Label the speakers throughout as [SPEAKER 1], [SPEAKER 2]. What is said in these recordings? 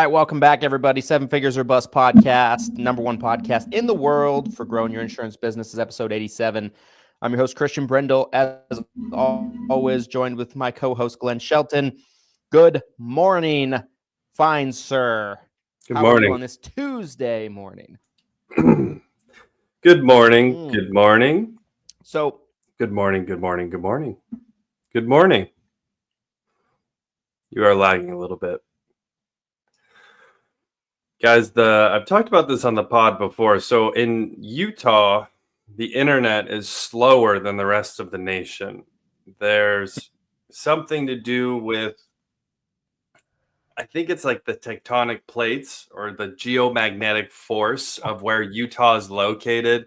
[SPEAKER 1] right, welcome back, everybody. Seven Figures or Bust podcast, number one podcast in the world for growing your insurance business. This is episode 87. I'm your host, Christian Brindle, as always, joined with my co-host, Glenn Shelton. Good morning, fine sir.
[SPEAKER 2] Good
[SPEAKER 1] How are you
[SPEAKER 2] morning.
[SPEAKER 1] on this Tuesday morning?
[SPEAKER 2] Good morning. Good morning.
[SPEAKER 1] So,
[SPEAKER 2] Good morning. Good morning. Good morning. Good morning. You are lagging a little bit. Guys, I've talked about this on the pod before. So in Utah, the internet is slower than the rest of the nation. There's something to do with, I think it's like the tectonic plates or the geomagnetic force of where Utah is located.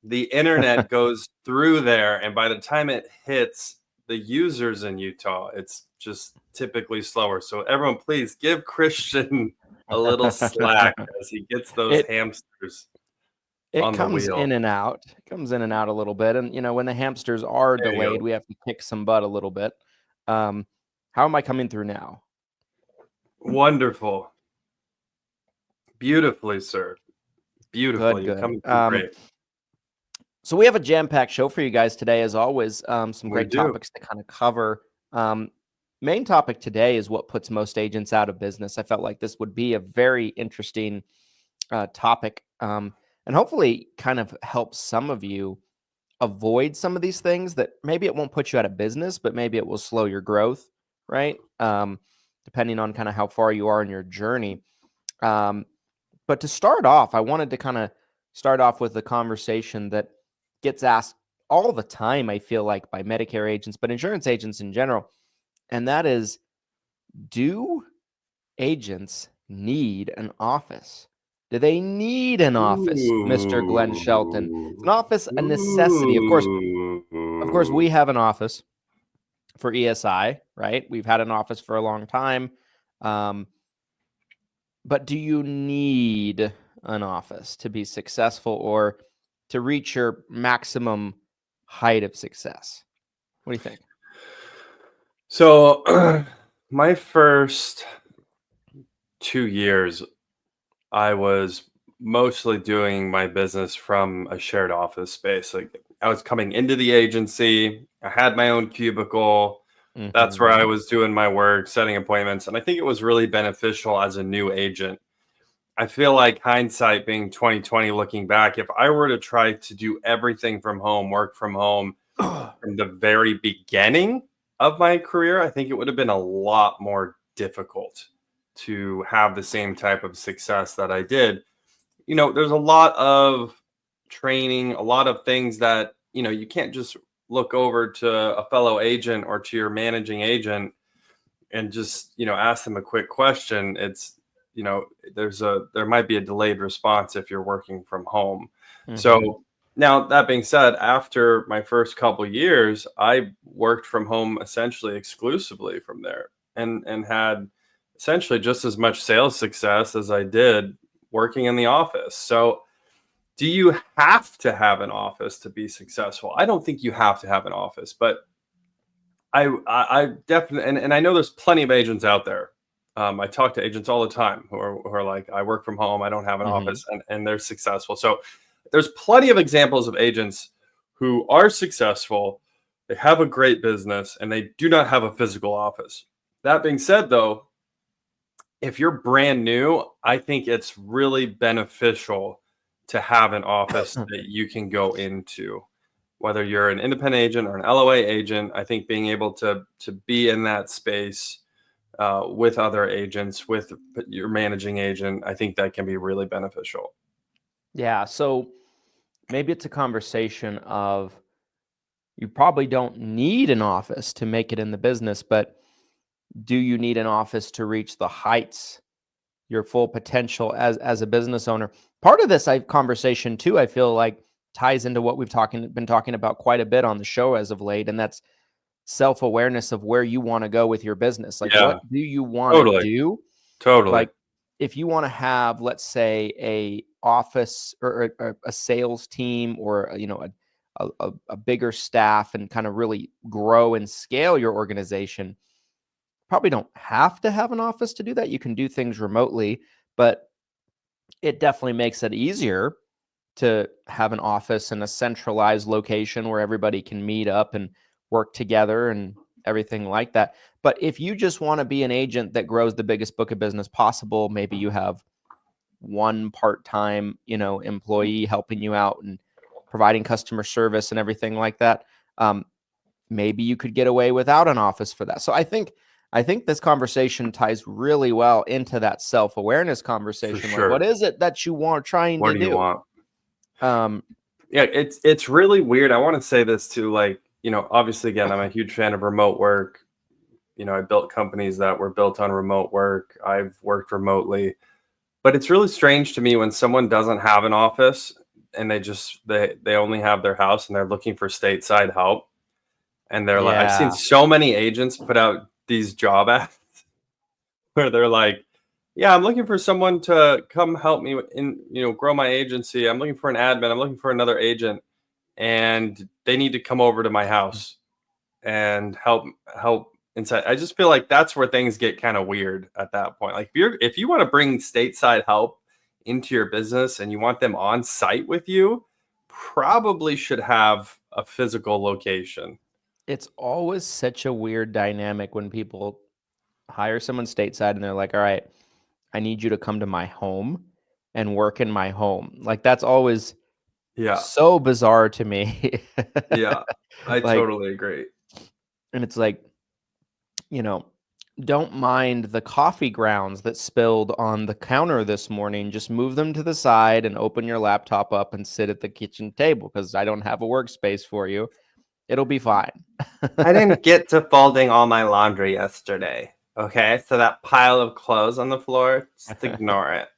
[SPEAKER 2] The internet goes through there, and by the time it hits the users in Utah, it's just typically slower. So everyone, please give Christian a little slack as he gets those hamsters on the wheel.
[SPEAKER 1] It comes in and out a little bit. And, when the hamsters are delayed, we have to kick some butt a little bit. How am I coming through now?
[SPEAKER 2] Wonderful. Beautifully, sir. Beautiful.
[SPEAKER 1] Good.
[SPEAKER 2] You're coming through great.
[SPEAKER 1] So we have a jam-packed show for you guys today, as always. Some great topics to kind of cover. Main topic today is what puts most agents out of business. I felt like this would be a very interesting topic, and hopefully kind of help some of you avoid some of these things that maybe it won't put you out of business, but maybe it will slow your growth, right? Depending on kind of how far you are in your journey. But to start off, I wanted to kind of start off with a conversation that gets asked all the time, I feel like, by Medicare agents, but insurance agents in general. And that is, do agents need an office? Do they need an office, Mr. Glenn Shelton? Is an office a necessity? Of course, we have an office for ESI, right? We've had an office for a long time. But do you need an office to be successful or to reach your maximum height of success? What do you think?
[SPEAKER 2] So my first 2 years, I was mostly doing my business from a shared office space. Like I was coming into the agency, I had my own cubicle. That's where I was doing my work, setting appointments. And I think it was really beneficial as a new agent. I feel like hindsight being 2020, looking back, if I were to try to do everything from home, work from home from the very beginning of my career, I think it would have been a lot more difficult to have the same type of success that I did. There's a lot of training, a lot of things that, you can't just look over to a fellow agent or to your managing agent and just, ask them a quick question. It's, there might be a delayed response if you're working from home. So now that being said, after my first couple years, I worked from home essentially exclusively from there and had essentially just as much sales success as I did working in the office. So do you have to have an office to be successful? I don't think you have to have an office, but I definitely, and I know there's plenty of agents out there. I talk to agents all the time who are like, I work from home, I don't have an office, and they're successful. So there's plenty of examples of agents who are successful, they have a great business, and they do not have a physical office. That being said, though, if you're brand new, I think it's really beneficial to have an office that you can go into. Whether you're an independent agent or an LOA agent, I think being able to be in that space with other agents, with your managing agent, I think that can be really beneficial.
[SPEAKER 1] Yeah, so maybe it's a conversation of you probably don't need an office to make it in the business, but do you need an office to reach the heights, your full potential as a business owner? Part of this conversation too, I feel like ties into what we've been talking about quite a bit on the show as of late, and that's self-awareness of where you want to go with your business. Like, what do you want to do?
[SPEAKER 2] Totally.
[SPEAKER 1] Like, if you want to have, let's say, a office or a sales team, or a bigger staff, and kind of really grow and scale your organization, probably don't have to have an office to do that. You can do things remotely, but it definitely makes it easier to have an office in a centralized location where everybody can meet up and work together and everything like that. But if you just want to be an agent that grows the biggest book of business possible, maybe you have one part-time, employee helping you out and providing customer service and everything like that. Maybe you could get away without an office for that. So I think this conversation ties really well into that self-awareness conversation.
[SPEAKER 2] For sure.
[SPEAKER 1] Like, what is it that you want trying
[SPEAKER 2] what
[SPEAKER 1] to
[SPEAKER 2] do?
[SPEAKER 1] You
[SPEAKER 2] want?
[SPEAKER 1] Yeah,
[SPEAKER 2] it's really weird. I want to say this too, like, obviously, again, I'm a huge fan of remote work. I built companies that were built on remote work. I've worked remotely, but it's really strange to me when someone doesn't have an office and they only have their house and they're looking for stateside help. And they're like, I've seen so many agents put out these job ads where they're like, yeah, I'm looking for someone to come help me grow my agency. I'm looking for an admin. I'm looking for another agent, and they need to come over to my house and help inside. I just feel like that's where things get kind of weird at that point. Like if you want to bring stateside help into your business and you want them on site with you, probably should have a physical location.
[SPEAKER 1] It's always such a weird dynamic when people hire someone stateside and they're like, all right, I need you to come to my home and work in my home. Like, that's always so bizarre to me.
[SPEAKER 2] Yeah, I totally agree.
[SPEAKER 1] And it's like, don't mind the coffee grounds that spilled on the counter this morning. Just move them to the side and open your laptop up and sit at the kitchen table because I don't have a workspace for you. It'll be fine.
[SPEAKER 2] I didn't get to folding all my laundry yesterday. Okay, so that pile of clothes on the floor, just ignore it.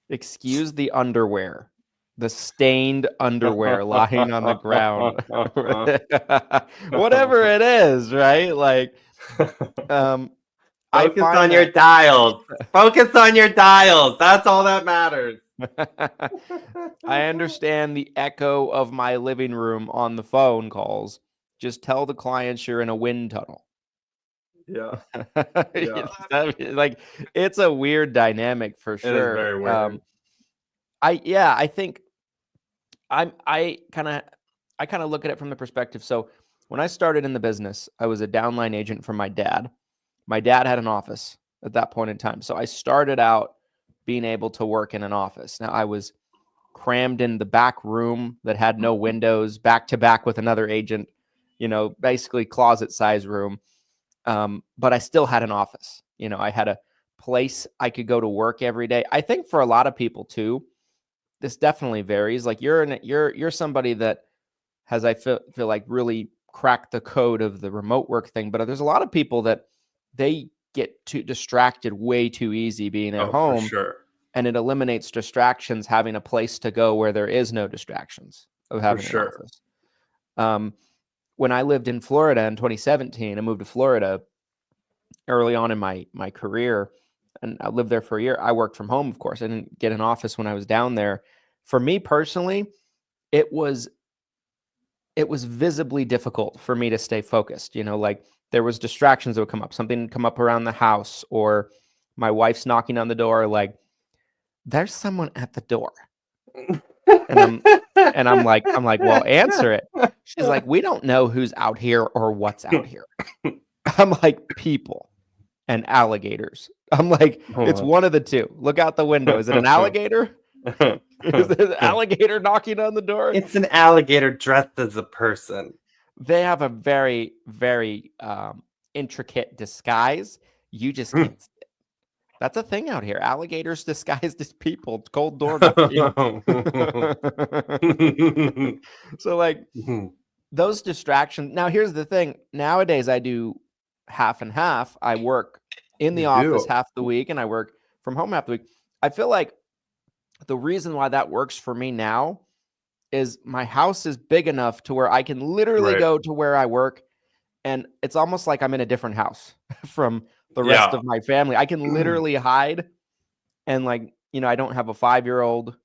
[SPEAKER 1] Excuse the underwear. The stained underwear lying on the ground. Whatever it is, right? Like,
[SPEAKER 2] focus on your dials. Focus on your dials. That's all that matters.
[SPEAKER 1] I understand the echo of my living room on the phone calls. Just tell the clients you're in a wind tunnel.
[SPEAKER 2] Yeah.
[SPEAKER 1] Like, it's a weird dynamic for sure.
[SPEAKER 2] It is very weird.
[SPEAKER 1] I think I kind of look at it from the perspective. So when I started in the business, I was a downline agent for my dad. My dad had an office at that point in time. So I started out being able to work in an office. Now, I was crammed in the back room that had no windows, back to back with another agent, basically closet size room. But I still had an office. I had a place I could go to work every day. I think for a lot of people too, this definitely varies. Like you're somebody that has, I feel like, really cracked the code of the remote work thing. But there's a lot of people that they get too distracted way too easy being at home.
[SPEAKER 2] For sure.
[SPEAKER 1] And it eliminates distractions, having a place to go where there is no distractions of having an office. When I lived in Florida in 2017, I moved to Florida early on in my career, and I lived there for a year. I worked from home, of course. I didn't get an office when I was down there. For me personally, it was visibly difficult for me to stay focused. Like there was distractions that would come up. Something would come up around the house, or my wife's knocking on the door, like, there's someone at the door. And I'm like, well, answer it. She's like, we don't know who's out here or what's out here. I'm like, people and alligators. I'm like, it's one of the two. Look out the window. Is it an alligator? Is it an alligator knocking on the door?
[SPEAKER 2] It's an alligator dressed as a person.
[SPEAKER 1] They have a very, very intricate disguise. You just can't. That's a thing out here. Alligators disguised as people. It's cold door knocking. So like those distractions. Now here's the thing. Nowadays I do half and half. I work in the office half the week and I work from home half the week. I feel like the reason why that works for me now is my house is big enough to where I can literally go to where I work, and it's almost like I'm in a different house from the rest of my family. I can literally hide, and like, I don't have a 5-year-old.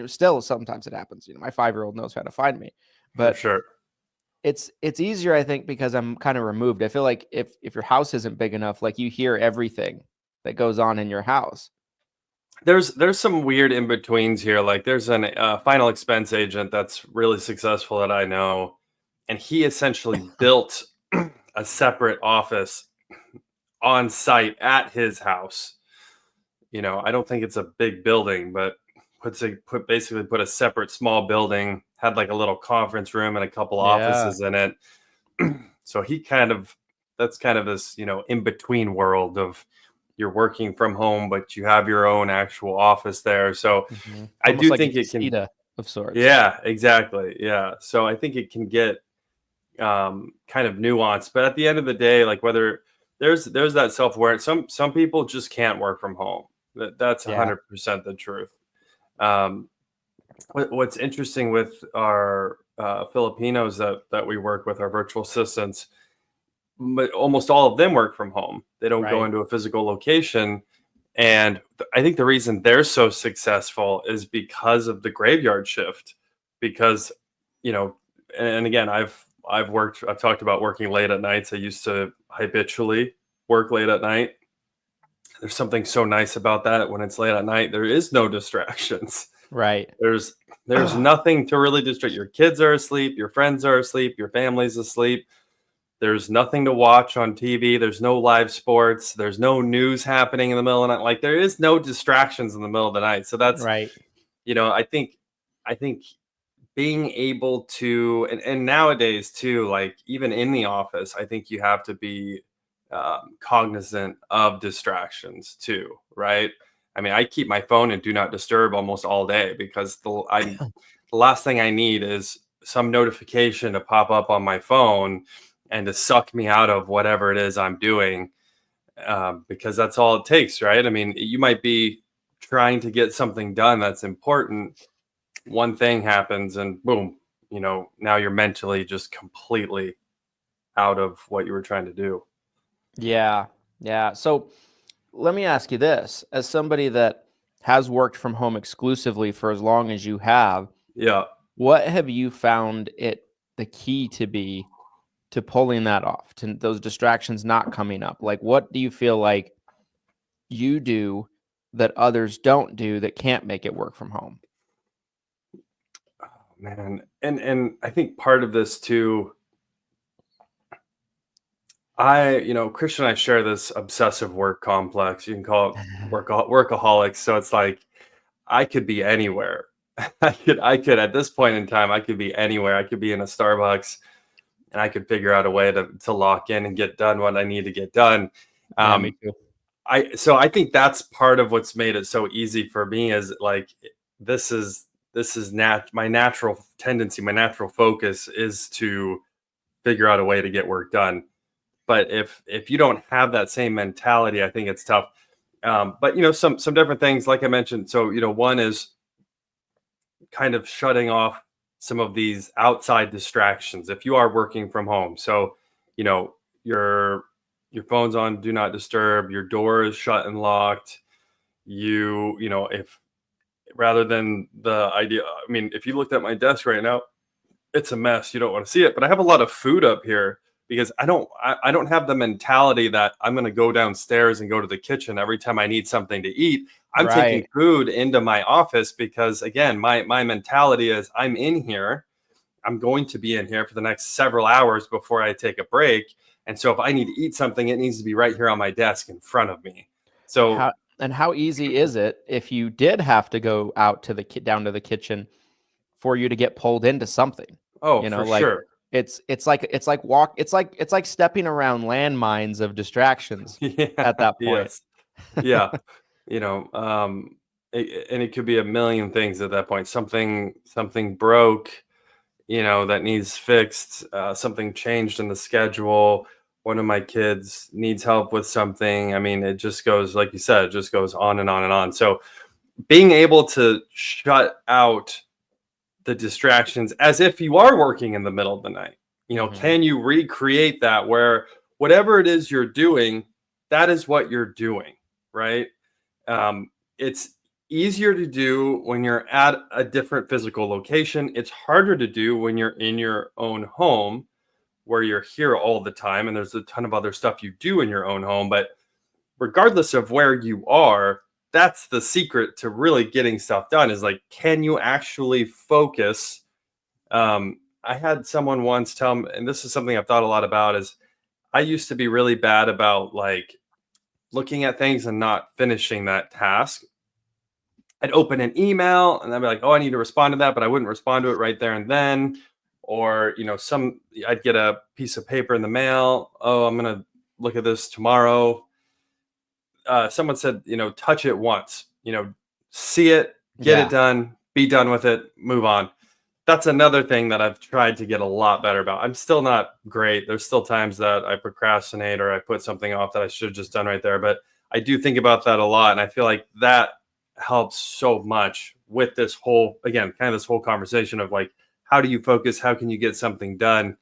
[SPEAKER 1] Still, sometimes it happens. My 5-year-old knows how to find me, but
[SPEAKER 2] for sure,
[SPEAKER 1] it's easier, I think, because I'm kind of removed. I feel like if your house isn't big enough, like you hear everything that goes on in your house.
[SPEAKER 2] There's some weird in betweens here. Like there's an final expense agent that's really successful that I know, and he essentially built a separate office on site at his house. I don't think it's a big building, but basically put a separate small building, had like a little conference room and a couple
[SPEAKER 1] Yeah.
[SPEAKER 2] offices in it. So that's kind of this, in between world of you're working from home, but you have your own actual office there. So I
[SPEAKER 1] Almost
[SPEAKER 2] do
[SPEAKER 1] like a
[SPEAKER 2] think it can,
[SPEAKER 1] casita of sorts.
[SPEAKER 2] yeah, exactly. Yeah. So I think it can get kind of nuanced, but at the end of the day, like whether there's that self-awareness, some people just can't work from home. That's
[SPEAKER 1] Yeah.
[SPEAKER 2] 100% the truth. Um, what's interesting with our Filipinos that we work with, our virtual assistants, but almost all of them work from home. They don't go
[SPEAKER 1] Right.
[SPEAKER 2] into a physical location. And I think the reason they're so successful is because of the graveyard shift. Because, and again, I've talked about working late at nights. I used to habitually work late at night. There's something so nice about that. When it's late at night, there is no distractions.
[SPEAKER 1] Right.
[SPEAKER 2] There's nothing to really distract. Your kids are asleep, your friends are asleep, your family's asleep. There's nothing to watch on TV. There's no live sports. There's no news happening in the middle of the night. Like there is no distractions in the middle of the night. So that's,
[SPEAKER 1] Right.
[SPEAKER 2] I think being able to, and nowadays too, like even in the office, I think you have to be cognizant of distractions too, right? I mean, I keep my phone in do not disturb almost all day because the last thing I need is some notification to pop up on my phone and to suck me out of whatever it is I'm doing, because that's all it takes, right? I mean, you might be trying to get something done that's important. One thing happens and boom, now you're mentally just completely out of what you were trying to do.
[SPEAKER 1] Yeah. Yeah. So let me ask you this, as somebody that has worked from home exclusively for as long as you have,
[SPEAKER 2] Yeah.
[SPEAKER 1] what have you found the key to be to pulling that off, to those distractions not coming up? Like, what do you feel like you do that others don't do that can't make it work from home?
[SPEAKER 2] Oh, man. And I think part of this too, Christian and I share this obsessive work complex. You can call it workaholics. So it's like I could be anywhere. I could at this point in time, I could be anywhere. I could be in a Starbucks and I could figure out a way to lock in and get done what I need to get done.
[SPEAKER 1] Yeah, me too.
[SPEAKER 2] I think that's part of what's made it so easy for me is like this is my natural tendency, my natural focus is to figure out a way to get work done. But if you don't have that same mentality, I think it's tough. But some different things, like I mentioned. So one is kind of shutting off some of these outside distractions. If you are working from home, so your phone's on do not disturb, your door is shut and locked. If rather than the idea, I mean, if you looked at my desk right now, it's a mess. You don't want to see it, but I have a lot of food up here because I don't have the mentality that I'm going to go downstairs and go to the kitchen every time I need something to eat. I'm taking
[SPEAKER 1] Right.
[SPEAKER 2] food into my office because again, my mentality is I'm in here. I'm going to be in here for the next several hours before I take a break. And so if I need to eat something, it needs to be right here on my desk in front of me. So
[SPEAKER 1] How easy is it if you did have to go out to down to the kitchen for you to get pulled into something?
[SPEAKER 2] for
[SPEAKER 1] Like
[SPEAKER 2] sure.
[SPEAKER 1] it's like stepping around landmines of distractions
[SPEAKER 2] Yeah.
[SPEAKER 1] at that point.
[SPEAKER 2] Yes. Yeah. you know and it could be a million things at that point. Something broke, that needs fixed. Something changed in the schedule. One of my kids needs help with something. I mean, it just goes, like you said, it just goes on and on and on. So being able to shut out the distractions as if you are working in the middle of the night,
[SPEAKER 1] Mhm.
[SPEAKER 2] can you recreate that where whatever it is you're doing, that is what you're doing, right? It's easier to do when you're at a different physical location. It's harder to do when you're in your own home. where you're here all the time and there's a ton of other stuff you do in your own home. But regardless of where you are, that's the secret to really getting stuff done, is like, can you actually focus? I had someone once tell me, and this is something I've thought a lot about, is I used to be really bad about like looking at things and not finishing that task. I'd open an email and I'd be like, oh, I need to respond to that, but I wouldn't respond to it right there and then. Or, I'd get a piece of paper in the mail. Oh, I'm going to look at this tomorrow. Someone said, touch it once, see it, get it done, be done with it, move on. That's another thing that I've tried to get a lot better about. I'm still not great. There's still times that I procrastinate or I put something off that I should have just done right there. But I do think about that a lot. And I feel like that helps so much with this whole, again, kind of this whole conversation of like, how do you focus? How can you get something done?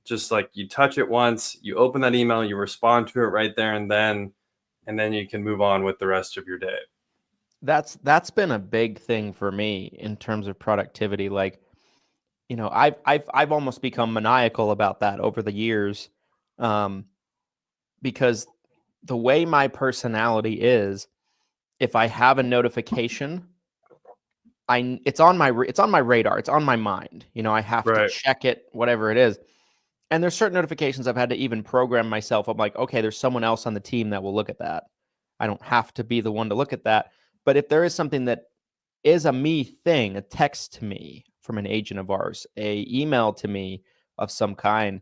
[SPEAKER 2] Just like you touch it once, you open that email, you respond to it right there and then you can move on with the rest of your day.
[SPEAKER 1] That's been a big thing for me in terms of productivity. Like, I've almost become maniacal about that over the years, because the way my personality is, if I have a notification, it's on my radar, it's on my mind. I have to check it, whatever it is. And there's certain notifications I've had to even program myself. I'm like, okay, there's someone else on the team that will look at that. I don't have to be the one to look at that. But if there is something that is a me thing, a text to me from an agent of ours, a email to me of some kind,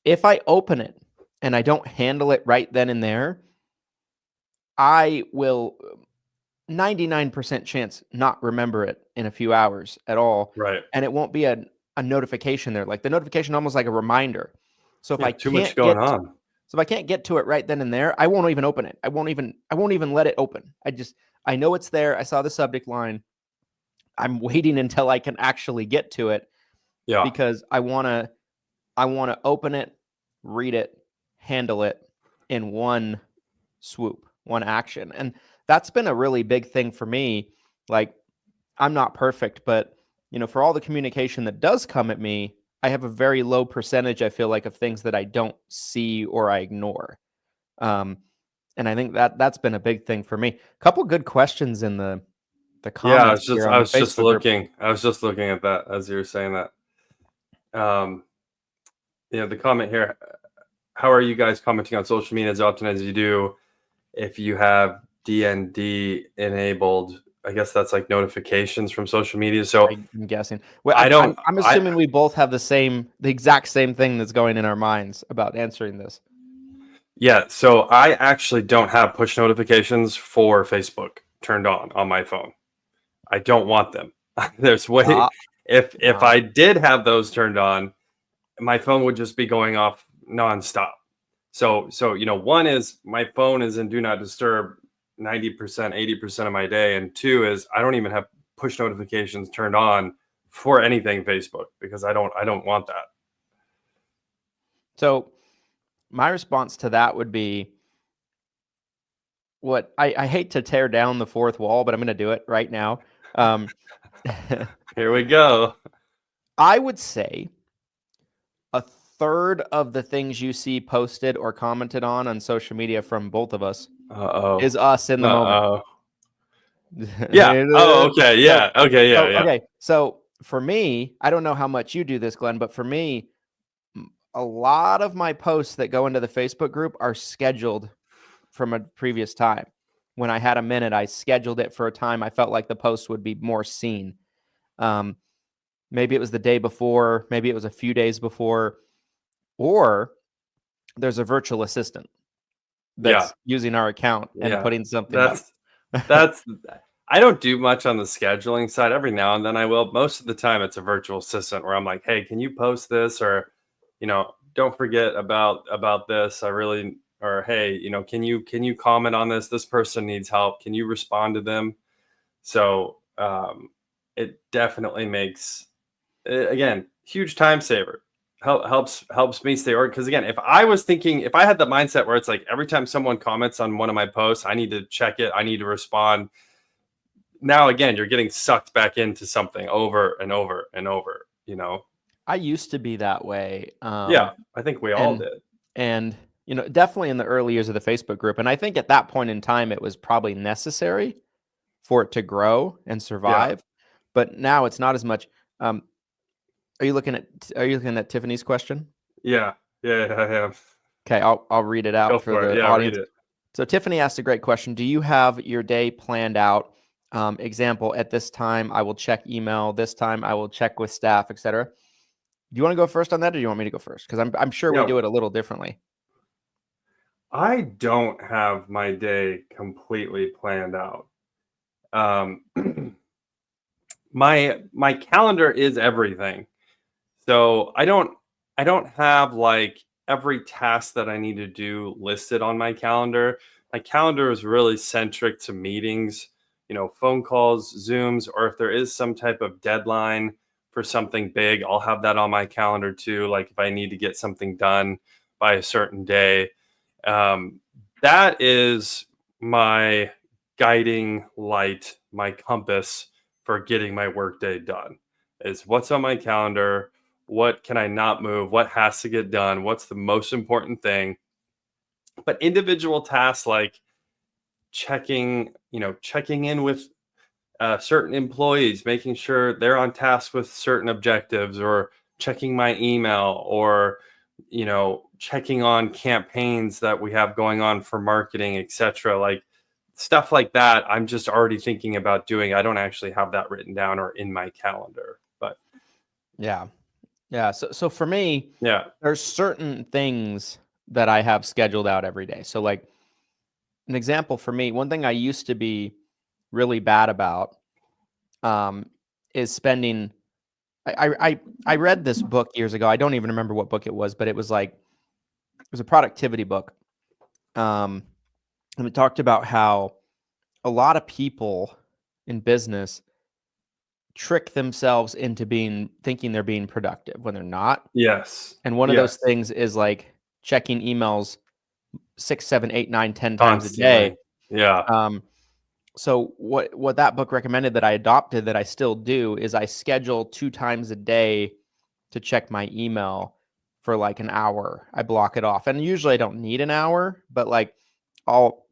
[SPEAKER 1] if I open it and I don't handle it right then and there, I will 99% chance not remember it in a few hours at all.
[SPEAKER 2] Right.
[SPEAKER 1] And it won't be a notification there. Like the notification almost like a reminder. So if I
[SPEAKER 2] too much going on.
[SPEAKER 1] So if I can't get to it right then and there, I won't even open it. I won't even let it open. I know it's there. I saw the subject line. I'm waiting until I can actually get to it.
[SPEAKER 2] Yeah.
[SPEAKER 1] Because I want to open it, read it, handle it in one swoop, one action. And that's been a really big thing for me. Like, I'm not perfect, but for all the communication that does come at me, I have a very low percentage, I feel like, of things that I don't see or I ignore. And I think that's been a big thing for me. A couple good questions in the comments.
[SPEAKER 2] Yeah, I was just looking at that as you were saying that. The comment here, how are you guys commenting on social media as often as you do? If you have DND enabled, I guess that's like notifications from social media. So
[SPEAKER 1] I'm guessing. Well, I'm assuming we both have the exact same thing that's going in our minds about answering this.
[SPEAKER 2] Yeah. So I actually don't have push notifications for Facebook turned on my phone. I don't want them. There's if I did have those turned on, my phone would just be going off nonstop. So one is my phone is in do not disturb 90%, 80% of my day. And two is I don't even have push notifications turned on for anything Facebook, because I don't want that.
[SPEAKER 1] So my response to that would be, what I hate to tear down the fourth wall, but I'm going to do it right now.
[SPEAKER 2] Here we go.
[SPEAKER 1] I would say a third of the things you see posted or commented on social media from both of us is us in the moment.
[SPEAKER 2] Yeah. Oh, okay. Yeah. Okay. Yeah. Yeah.
[SPEAKER 1] Okay. So for me, I don't know how much you do this, Glenn, but for me, a lot of my posts that go into the Facebook group are scheduled from a previous time. When I had a minute, I scheduled it for a time I felt like the post would be more seen. Maybe it was the day before, maybe it was a few days before, or there's a virtual assistant that's using our account and putting something up.
[SPEAKER 2] That's I don't do much on the scheduling side. Every now and then I will. Most of the time it's a virtual assistant where I'm like, hey, can you post this? Or, don't forget about this. Or hey, can you comment on this? This person needs help. Can you respond to them? So it definitely makes, again, huge time saver. Helps me stay organized. Because again, if I had the mindset where it's like every time someone comments on one of my posts, I need to check it, I need to respond. Now again, you're getting sucked back into something over and over and over.
[SPEAKER 1] I used to be that way.
[SPEAKER 2] Yeah, I think we all did.
[SPEAKER 1] And, definitely in the early years of the Facebook group. And I think at that point in time, it was probably necessary for it to grow and survive. But now it's not as much. Are you looking at Tiffany's question?
[SPEAKER 2] Yeah, I am.
[SPEAKER 1] Okay, I'll read it out for the audience.
[SPEAKER 2] Read it.
[SPEAKER 1] So Tiffany asked a great question. Do you have your day planned out? Example, at this time, I will check email. This time, I will check with staff, etc. Do you want to go first on that, or do you want me to go first? Because I'm sure we do it a little differently.
[SPEAKER 2] I don't have my day completely planned out. My calendar is everything. So I don't have like every task that I need to do listed on my calendar. My calendar is really centric to meetings, phone calls, Zooms, or if there is some type of deadline for something big, I'll have that on my calendar too. Like if I need to get something done by a certain day. That is my guiding light, my compass for getting my workday done, is what's on my calendar, what can I not move, what has to get done, what's the most important thing. But individual tasks like checking in with certain employees, making sure they're on task with certain objectives, or checking my email, or checking on campaigns that we have going on for marketing, etc. Like stuff like that, I'm just already thinking about doing. I don't actually have that written down or in my calendar. But
[SPEAKER 1] yeah. So for me,
[SPEAKER 2] there's
[SPEAKER 1] certain things that I have scheduled out every day. So like an example for me, one thing I used to be really bad about is spending. I read this book years ago. I don't even remember what book it was, but it was a productivity book. And it talked about how a lot of people in business trick themselves into thinking they're being productive when they're not.
[SPEAKER 2] Yes.
[SPEAKER 1] And one of those things is like checking emails 6, 7, 8, 9, 10 times a day.
[SPEAKER 2] Yeah.
[SPEAKER 1] So what that book recommended that I adopted, that I still do, is I schedule 2 times a day to check my email for like an hour. I block it off. And usually I don't need an hour, but like I'll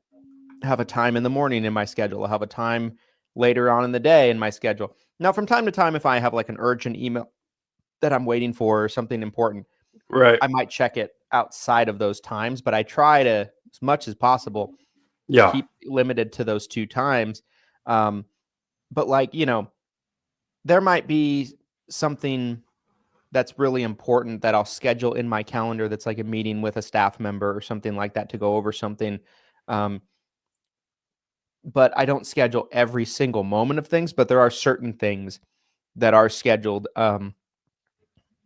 [SPEAKER 1] have a time in the morning in my schedule. I'll have a time later on in the day in my schedule. Now, from time to time, if I have like an urgent email that I'm waiting for or something important,
[SPEAKER 2] right,
[SPEAKER 1] I might check it outside of those times, but I try to, as much as possible, keep limited to those 2 times. But like, there might be something that's really important that I'll schedule in my calendar that's like a meeting with a staff member or something like that to go over something. But I don't schedule every single moment of things, but there are certain things that are scheduled. And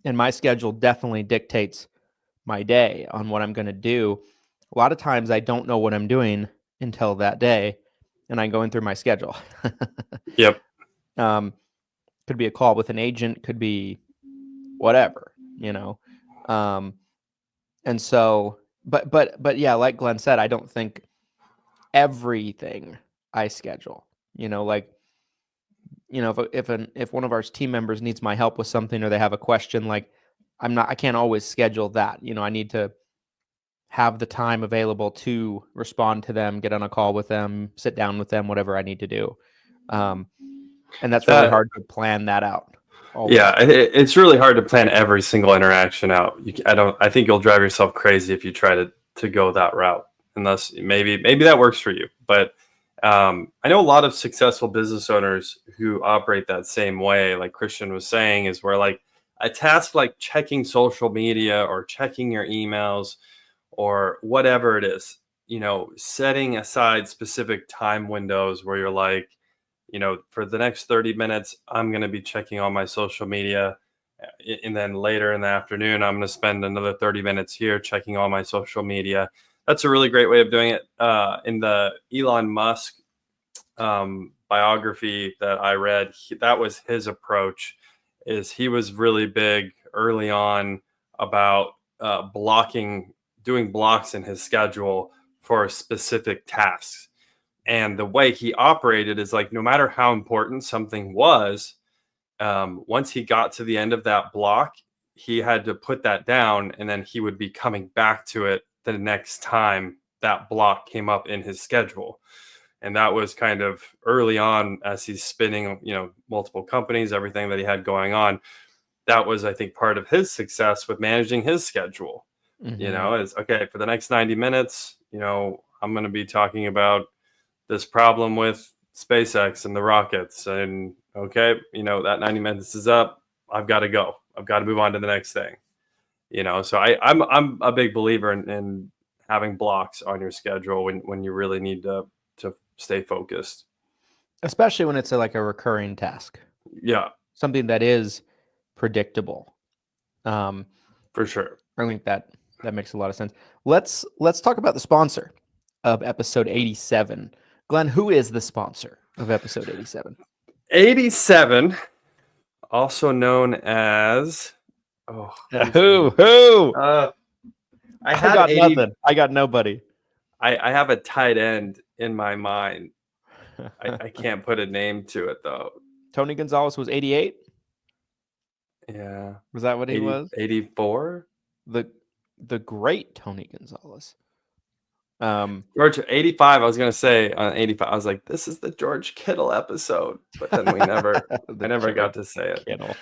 [SPEAKER 1] my schedule definitely dictates my day on what I'm going to do. A lot of times I don't know what I'm doing until that day, and I'm going through my schedule.
[SPEAKER 2] Yep.
[SPEAKER 1] Could be a call with an agent, could be whatever, and so, but yeah, like Glenn said, I don't think everything I schedule, like, if one of our team members needs my help with something, or they have a question, like I can't always schedule that. I need to have the time available to respond to them, get on a call with them, sit down with them, whatever I need to do. And that's really hard to plan that out.
[SPEAKER 2] Always. Yeah, it's really hard to plan every single interaction out. I think you'll drive yourself crazy if you try to go that route, unless maybe that works for you. But I know a lot of successful business owners who operate that same way, like Christian was saying, is where like a task like checking social media or checking your emails or whatever it is, setting aside specific time windows where you're like, for the next 30 minutes, I'm going to be checking on my social media. And then later in the afternoon, I'm going to spend another 30 minutes here checking on my social media. That's a really great way of doing it. In the Elon Musk biography that I read, that was his approach. Is he was really big early on about doing blocks in his schedule for specific tasks. And the way he operated is like, no matter how important something was, once he got to the end of that block, he had to put that down, and then he would be coming back to it the next time that block came up in his schedule. And that was kind of early on as he's spinning, multiple companies, everything that he had going on. That was, I think, part of his success with managing his schedule. Is okay, for the next 90 minutes, I'm going to be talking about this problem with SpaceX and the rockets. And okay, that 90 minutes is up. I've got to go. I've got to move on to the next thing. So I'm a big believer in having blocks on your schedule when you really need to stay focused.
[SPEAKER 1] Especially when it's like a recurring task.
[SPEAKER 2] Yeah.
[SPEAKER 1] Something that is predictable.
[SPEAKER 2] For sure.
[SPEAKER 1] I think that makes a lot of sense. Let's talk about the sponsor of episode 87. Glenn, who is the sponsor of episode 87?
[SPEAKER 2] 87, also known as
[SPEAKER 1] who?
[SPEAKER 2] I
[SPEAKER 1] got nothing. I got nobody.
[SPEAKER 2] I have a tight end in my mind. I can't put a name to it though.
[SPEAKER 1] Tony Gonzalez was 88.
[SPEAKER 2] Yeah.
[SPEAKER 1] Was that what he was?
[SPEAKER 2] 84.
[SPEAKER 1] The great Tony Gonzalez.
[SPEAKER 2] George, 85. I was gonna say on 85. I was like, this is the George Kittle episode, but then we never, I never got to say it.
[SPEAKER 1] Kittle.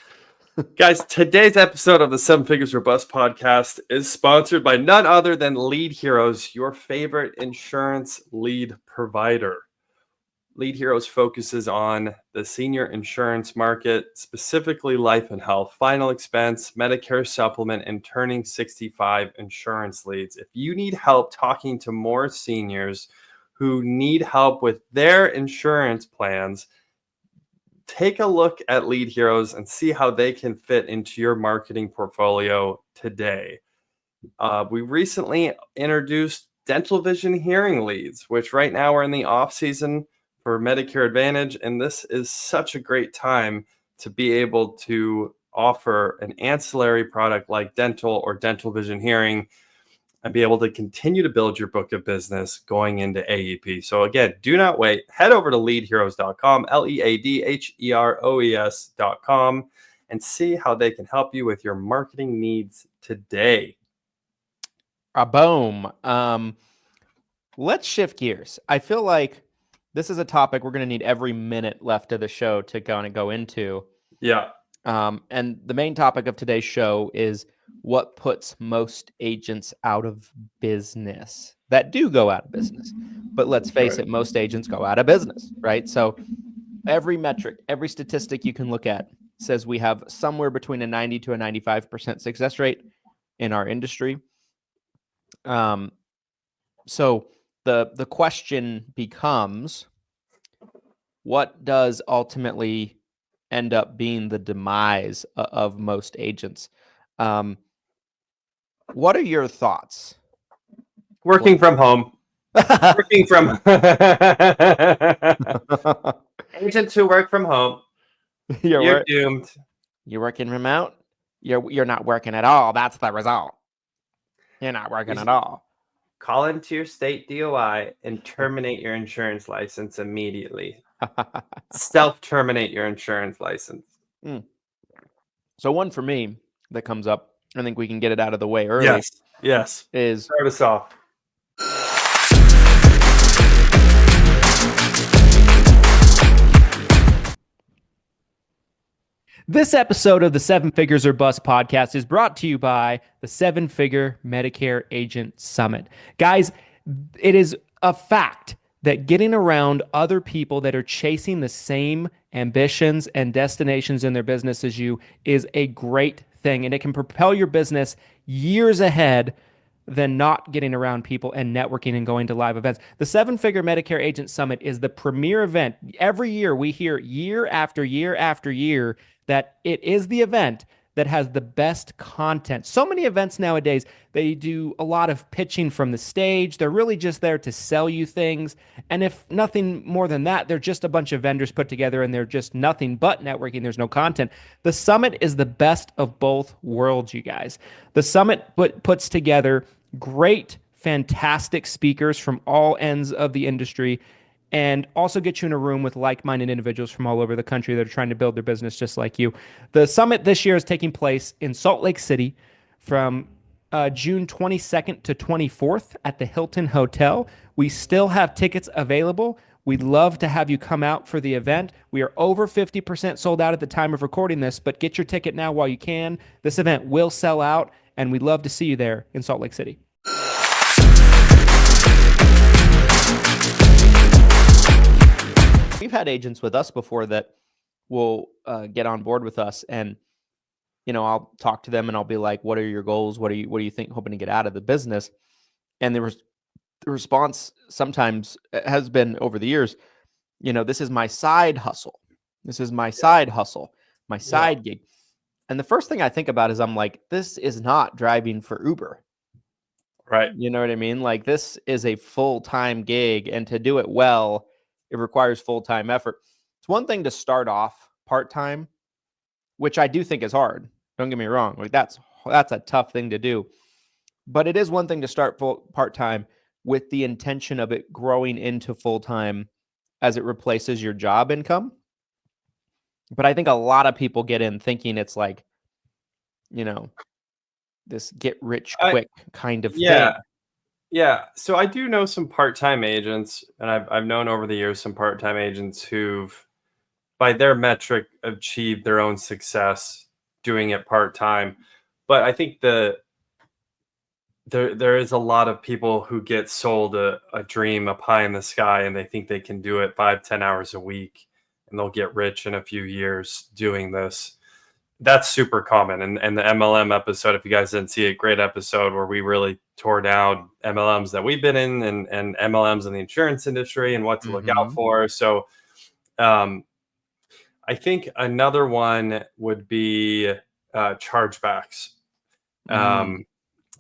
[SPEAKER 2] Guys, today's episode of the Seven Figures or Bust podcast is sponsored by none other than Lead Heroes, your favorite insurance lead provider. Lead Heroes focuses on the senior insurance market, specifically life and health, final expense, Medicare supplement, and turning 65 insurance leads. If you need help talking to more seniors who need help with their insurance plans, take a look at Lead Heroes and see how they can fit into your marketing portfolio today. We recently introduced dental vision hearing leads, which right now are in the off season for Medicare Advantage. And this is such a great time to be able to offer an ancillary product like dental or dental vision hearing and be able to continue to build your book of business going into AEP. So again, do not wait. Head over to leadheroes.com, leadheroes.com, and see how they can help you with your marketing needs today.
[SPEAKER 1] Boom. Let's shift gears. I feel like this is a topic we're going to need every minute left of the show to kind of go into.
[SPEAKER 2] Yeah.
[SPEAKER 1] And the main topic of today's show is what puts most agents out of business that do go out of business. But let's face it, most agents go out of business, right? So every metric, every statistic you can look at says we have somewhere between a 90 to a 95% success rate in our industry. So the question becomes, what does ultimately end up being the demise of most agents? What are your thoughts?
[SPEAKER 2] Working from home. Working from agents who work from home. You're doomed.
[SPEAKER 1] You're working remote. You're not working at all. That's the result. You're not working at all.
[SPEAKER 2] Call into your state DOI and terminate your insurance license immediately. Self-terminate your insurance license.
[SPEAKER 1] So one for me that comes up, I think we can get it out of the way early.
[SPEAKER 2] Yes.
[SPEAKER 1] Is
[SPEAKER 2] start us off.
[SPEAKER 1] This episode of the Seven Figures or Bust podcast is brought to you by the Seven Figure Medicare Agent Summit. Guys, it is a fact that getting around other people that are chasing the same ambitions and destinations in their business as you is a great thing, and it can propel your business years ahead than not getting around people and networking and going to live events. The Seven Figure Medicare Agent Summit is the premier event. Every year we hear year after year after year that it is the event that has the best content. So many events nowadays, they do a lot of pitching from the stage. They're really just there to sell you things. And if nothing more than that, they're just a bunch of vendors put together and they're just nothing but networking. There's no content. The summit is the best of both worlds, you guys. The summit puts together great, fantastic speakers from all ends of the industry.
[SPEAKER 3] and also get you in a room with like-minded individuals from all over the country that are trying to build their business just like you. The summit this year is taking place in Salt Lake City from June 22nd to 24th at the Hilton Hotel. We still have tickets available. We'd love to have you come out for the event. We are over 50% sold out at the time of recording this, but get your ticket now while you can. This event will sell out, and we'd love to see you there in Salt Lake City.
[SPEAKER 1] We've had agents with us before that will get on board with us, and I'll talk to them and I'll be like, "What are your goals? What do you think hoping to get out of the business?" And the response sometimes has been over the years, this is my side hustle. This is my side hustle, my side gig. And the first thing I think about is I'm like, this is not driving for Uber.
[SPEAKER 2] Right.
[SPEAKER 1] You know what I mean? Like, this is a full-time gig, and to do it well, it requires full-time effort. It's one thing to start off part-time, which I do think is hard. Don't get me wrong. Like, that's a tough thing to do. But it is one thing to start part-time with the intention of it growing into full-time as it replaces your job income. But I think a lot of people get in thinking it's like, this get rich quick kind of thing.
[SPEAKER 2] Yeah. So I do know some part-time agents, and I've known over the years some part-time agents who've, by their metric, achieved their own success doing it part-time. But I think there is a lot of people who get sold a dream, a pie in the sky, and they think they can do it 5-10 hours a week and they'll get rich in a few years doing this. That's super common. And the MLM episode, if you guys didn't see it, great episode where we really tore down MLMs that we've been in and MLMs in the insurance industry and what to look out for. So I think another one would be chargebacks. On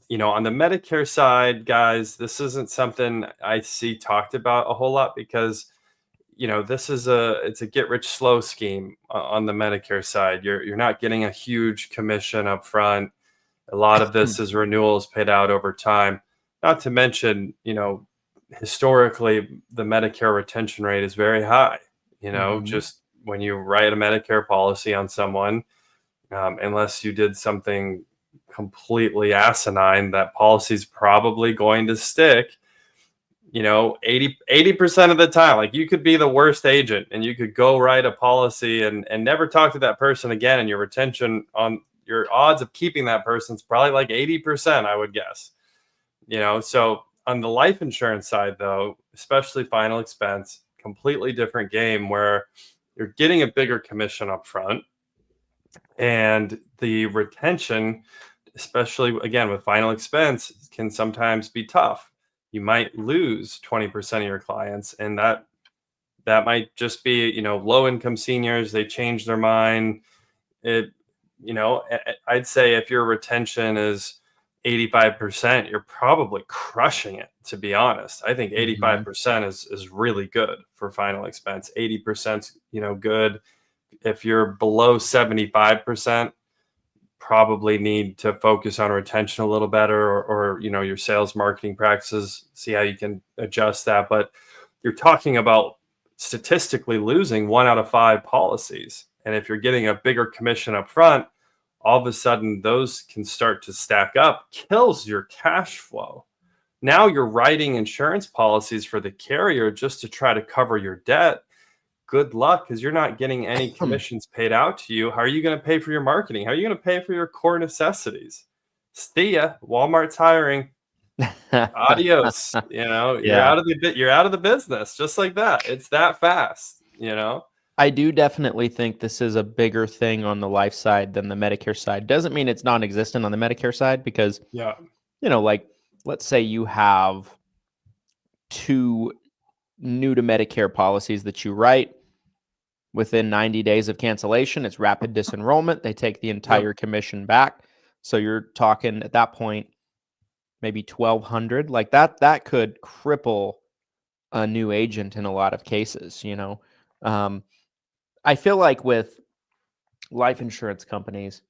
[SPEAKER 2] the Medicare side, guys, this isn't something I see talked about a whole lot because this is it's a get rich slow scheme on the Medicare side. You're not getting a huge commission up front. A lot of this is renewals paid out over time. Not to mention, historically the Medicare retention rate is very high. Just when you write a Medicare policy on someone, unless you did something completely asinine, that policy's probably going to stick. 80% of the time. Like, you could be the worst agent and you could go write a policy and never talk to that person again, and your retention on your odds of keeping that person's probably like 80%, I would guess. So on the life insurance side, though, especially final expense, completely different game where you're getting a bigger commission up front, and the retention, especially again with final expense, can sometimes be tough. You might lose 20% of your clients, and that might just be, low income seniors. They change their mind. I'd say if your retention is 85%, you're probably crushing it, to be honest. I think 85% is really good for final expense. 80%, good. If you're below 75%, probably need to focus on retention a little better, or your sales marketing practices, see how you can adjust that. But you're talking about statistically losing 1 out of 5 policies. And if you're getting a bigger commission up front, all of a sudden those can start to stack up, kills your cash flow. Now you're writing insurance policies for the carrier just to try to cover your debt. Good luck, because you're not getting any commissions paid out to you. How are you going to pay for your marketing? How are you going to pay for your core necessities? See ya. Walmart's hiring. Adios. You're out of the business just like that. It's that fast.
[SPEAKER 1] I do definitely think this is a bigger thing on the life side than the Medicare side. Doesn't mean it's non-existent on the Medicare side, because like, let's say you have 2 new to Medicare policies that you write. Within 90 days of cancellation, it's rapid disenrollment. They take the entire commission back. So you're talking at that point, maybe $1,200. Like that could cripple a new agent in a lot of cases. I feel like with life insurance companies,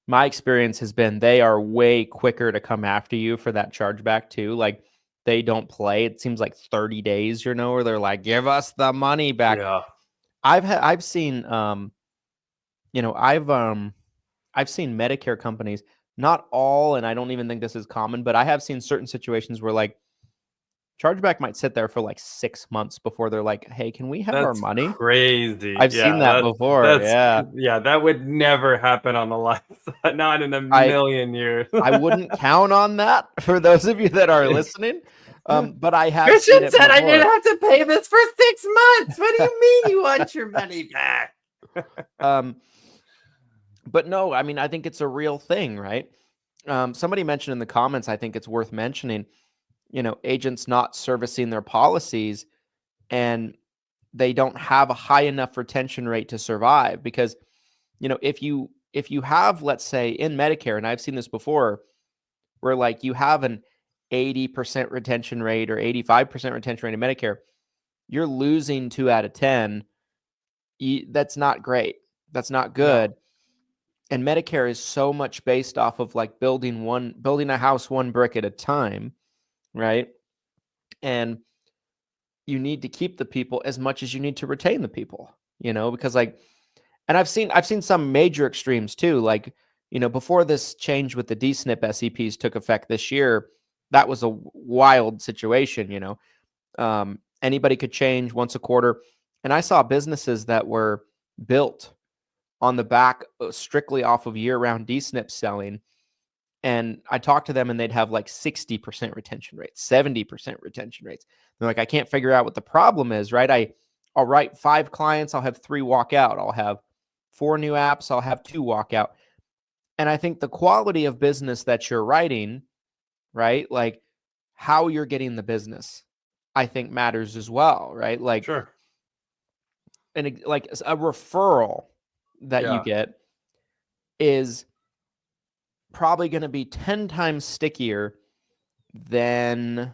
[SPEAKER 1] my experience has been they are way quicker to come after you for that chargeback too. Like, they don't play. It seems like 30 days, where they're like, give us the money back.
[SPEAKER 2] Yeah.
[SPEAKER 1] I've seen, I've seen Medicare companies, not all, and I don't even think this is common, but I have seen certain situations where like chargeback might sit there for like 6 months before they're like, hey, can we have our money?
[SPEAKER 2] Crazy.
[SPEAKER 1] I've seen that before.
[SPEAKER 2] Yeah, that would never happen on the life side, not in a million years.
[SPEAKER 1] I wouldn't count on that for those of you that are listening. But I have
[SPEAKER 2] Christian said I didn't have to pay this for 6 months. What do you mean you want your money back?
[SPEAKER 1] But no, I mean, I think it's a real thing, right? Somebody mentioned in the comments, I think it's worth mentioning, agents not servicing their policies and they don't have a high enough retention rate to survive. Because, if you have, let's say in Medicare, and I've seen this before, where like you have an 80% retention rate or 85% retention rate in Medicare, you're losing 2 out of 10. That's not great. That's not good. No. And Medicare is so much based off of like building a house one brick at a time, right? And you need to keep the people as much as you need to retain the people, because like, and I've seen some major extremes too. Like, before this change with the DSNP SEPs took effect this year, that was a wild situation, anybody could change once a quarter. And I saw businesses that were built on the back strictly off of year-round DSNP selling. And I talked to them and they'd have like 60% retention rates, 70% retention rates. They're like, I can't figure out what the problem is, right? I'll write 5 clients, I'll have 3 walk out. I'll have 4 new apps, I'll have 2 walk out. And I think the quality of business that you're writing, right? Like how you're getting the business, I think matters as well, right? Like,
[SPEAKER 2] sure.
[SPEAKER 1] And like a referral that you get is probably going to be 10 times stickier than,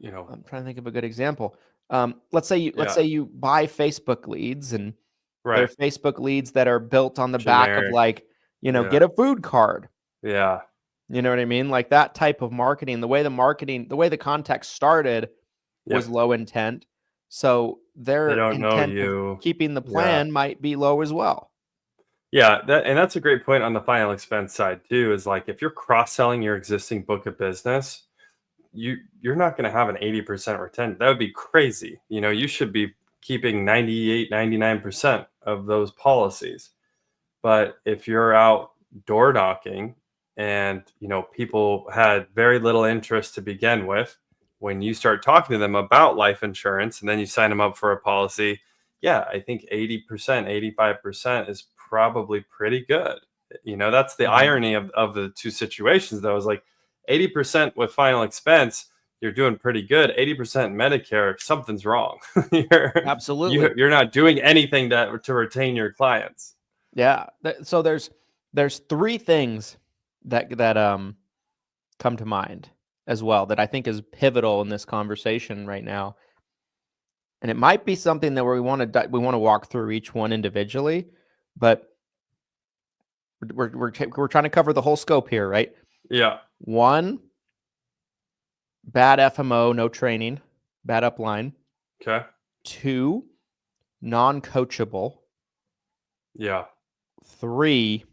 [SPEAKER 1] I'm trying to think of a good example. Let's say you buy Facebook leads and they're Facebook leads that are built on the back of like, get a food card.
[SPEAKER 2] Yeah.
[SPEAKER 1] You know what I mean? Like that type of marketing, the way the context started was low intent. So their intent of keeping the plan might be low as well.
[SPEAKER 2] Yeah, that's a great point on the final expense side too, is like if you're cross-selling your existing book of business, you're not going to have an 80% retention. That would be crazy. You should be keeping 98, 99% of those policies. But if you're out door knocking and, people had very little interest to begin with, when you start talking to them about life insurance and then you sign them up for a policy, I think 80%, 85% is probably pretty good. That's the irony of the two situations, though, is like 80% with final expense, you're doing pretty good. 80% Medicare, something's wrong.
[SPEAKER 1] Absolutely.
[SPEAKER 2] You're not doing anything to retain your clients.
[SPEAKER 1] Yeah. So there's 3 things that come to mind as well that I think is pivotal in this conversation right now. And it might be something that we want to walk through each one individually, but we're trying to cover the whole scope here, right?
[SPEAKER 2] Yeah.
[SPEAKER 1] 1, bad FMO, no training, bad upline.
[SPEAKER 2] Okay.
[SPEAKER 1] 2, non-coachable.
[SPEAKER 2] Yeah.
[SPEAKER 1] 3,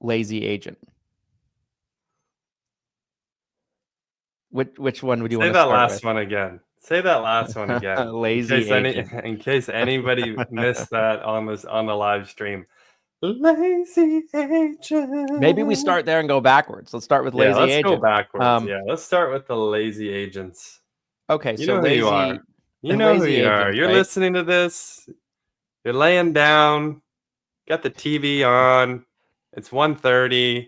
[SPEAKER 1] lazy agent. Which one would you want to start with?
[SPEAKER 2] Say that last one again.
[SPEAKER 1] Lazy agent.
[SPEAKER 2] In case anybody missed that on the live stream. Lazy agent.
[SPEAKER 1] Maybe we start there and go backwards. Let's start with lazy agent.
[SPEAKER 2] Let's go backwards. Let's start with the lazy agents.
[SPEAKER 1] Okay,
[SPEAKER 2] you know who you are. You know who you are. You're listening to this. You're laying down. Got the TV on. It's 1:30. You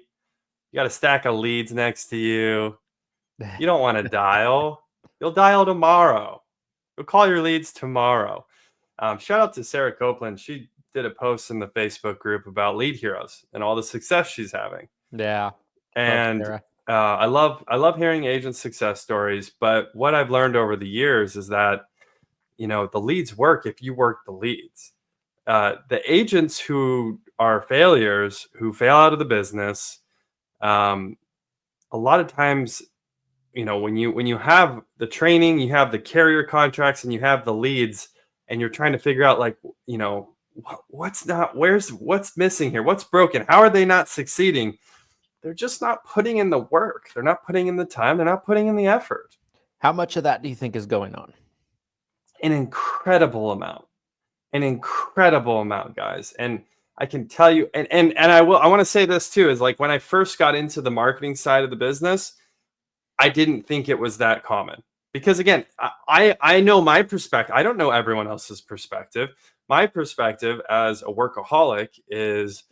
[SPEAKER 2] got a stack of leads next to you. You don't want to dial. You'll dial tomorrow. You'll call your leads tomorrow. Shout out to Sarah Copeland. She did a post in the Facebook group about Lead Heroes and all the success she's having.
[SPEAKER 1] Yeah.
[SPEAKER 2] And I love hearing agent success stories. But what I've learned over the years is that, the leads work if you work the leads. The agents who are failures, who fail out of the business, a lot of times, when you have the training, you have the carrier contracts, and you have the leads, and you're trying to figure out like, what's missing here? What's broken? How are they not succeeding? They're just not putting in the work. They're not putting in the time. They're not putting in the effort.
[SPEAKER 1] How much of that do you think is going on?
[SPEAKER 2] An incredible amount, guys. And I can tell you, and I want to say this too, is like when I first got into the marketing side of the business, I didn't think it was that common, because again, I know my perspective. I don't know everyone else's perspective. My perspective as a workaholic is,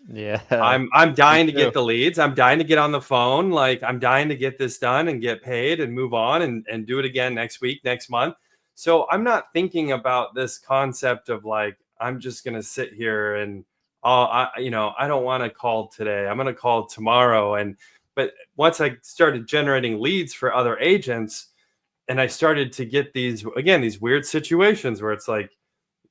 [SPEAKER 2] I'm dying to get the leads. I'm dying to get on the phone. Like, I'm dying to get this done and get paid and move on and do it again next week, next month. So I'm not thinking about this concept of like, I'm just going to sit here and, I don't want to call today. I'm going to call tomorrow. But once I started generating leads for other agents, and I started to get these weird situations where it's like,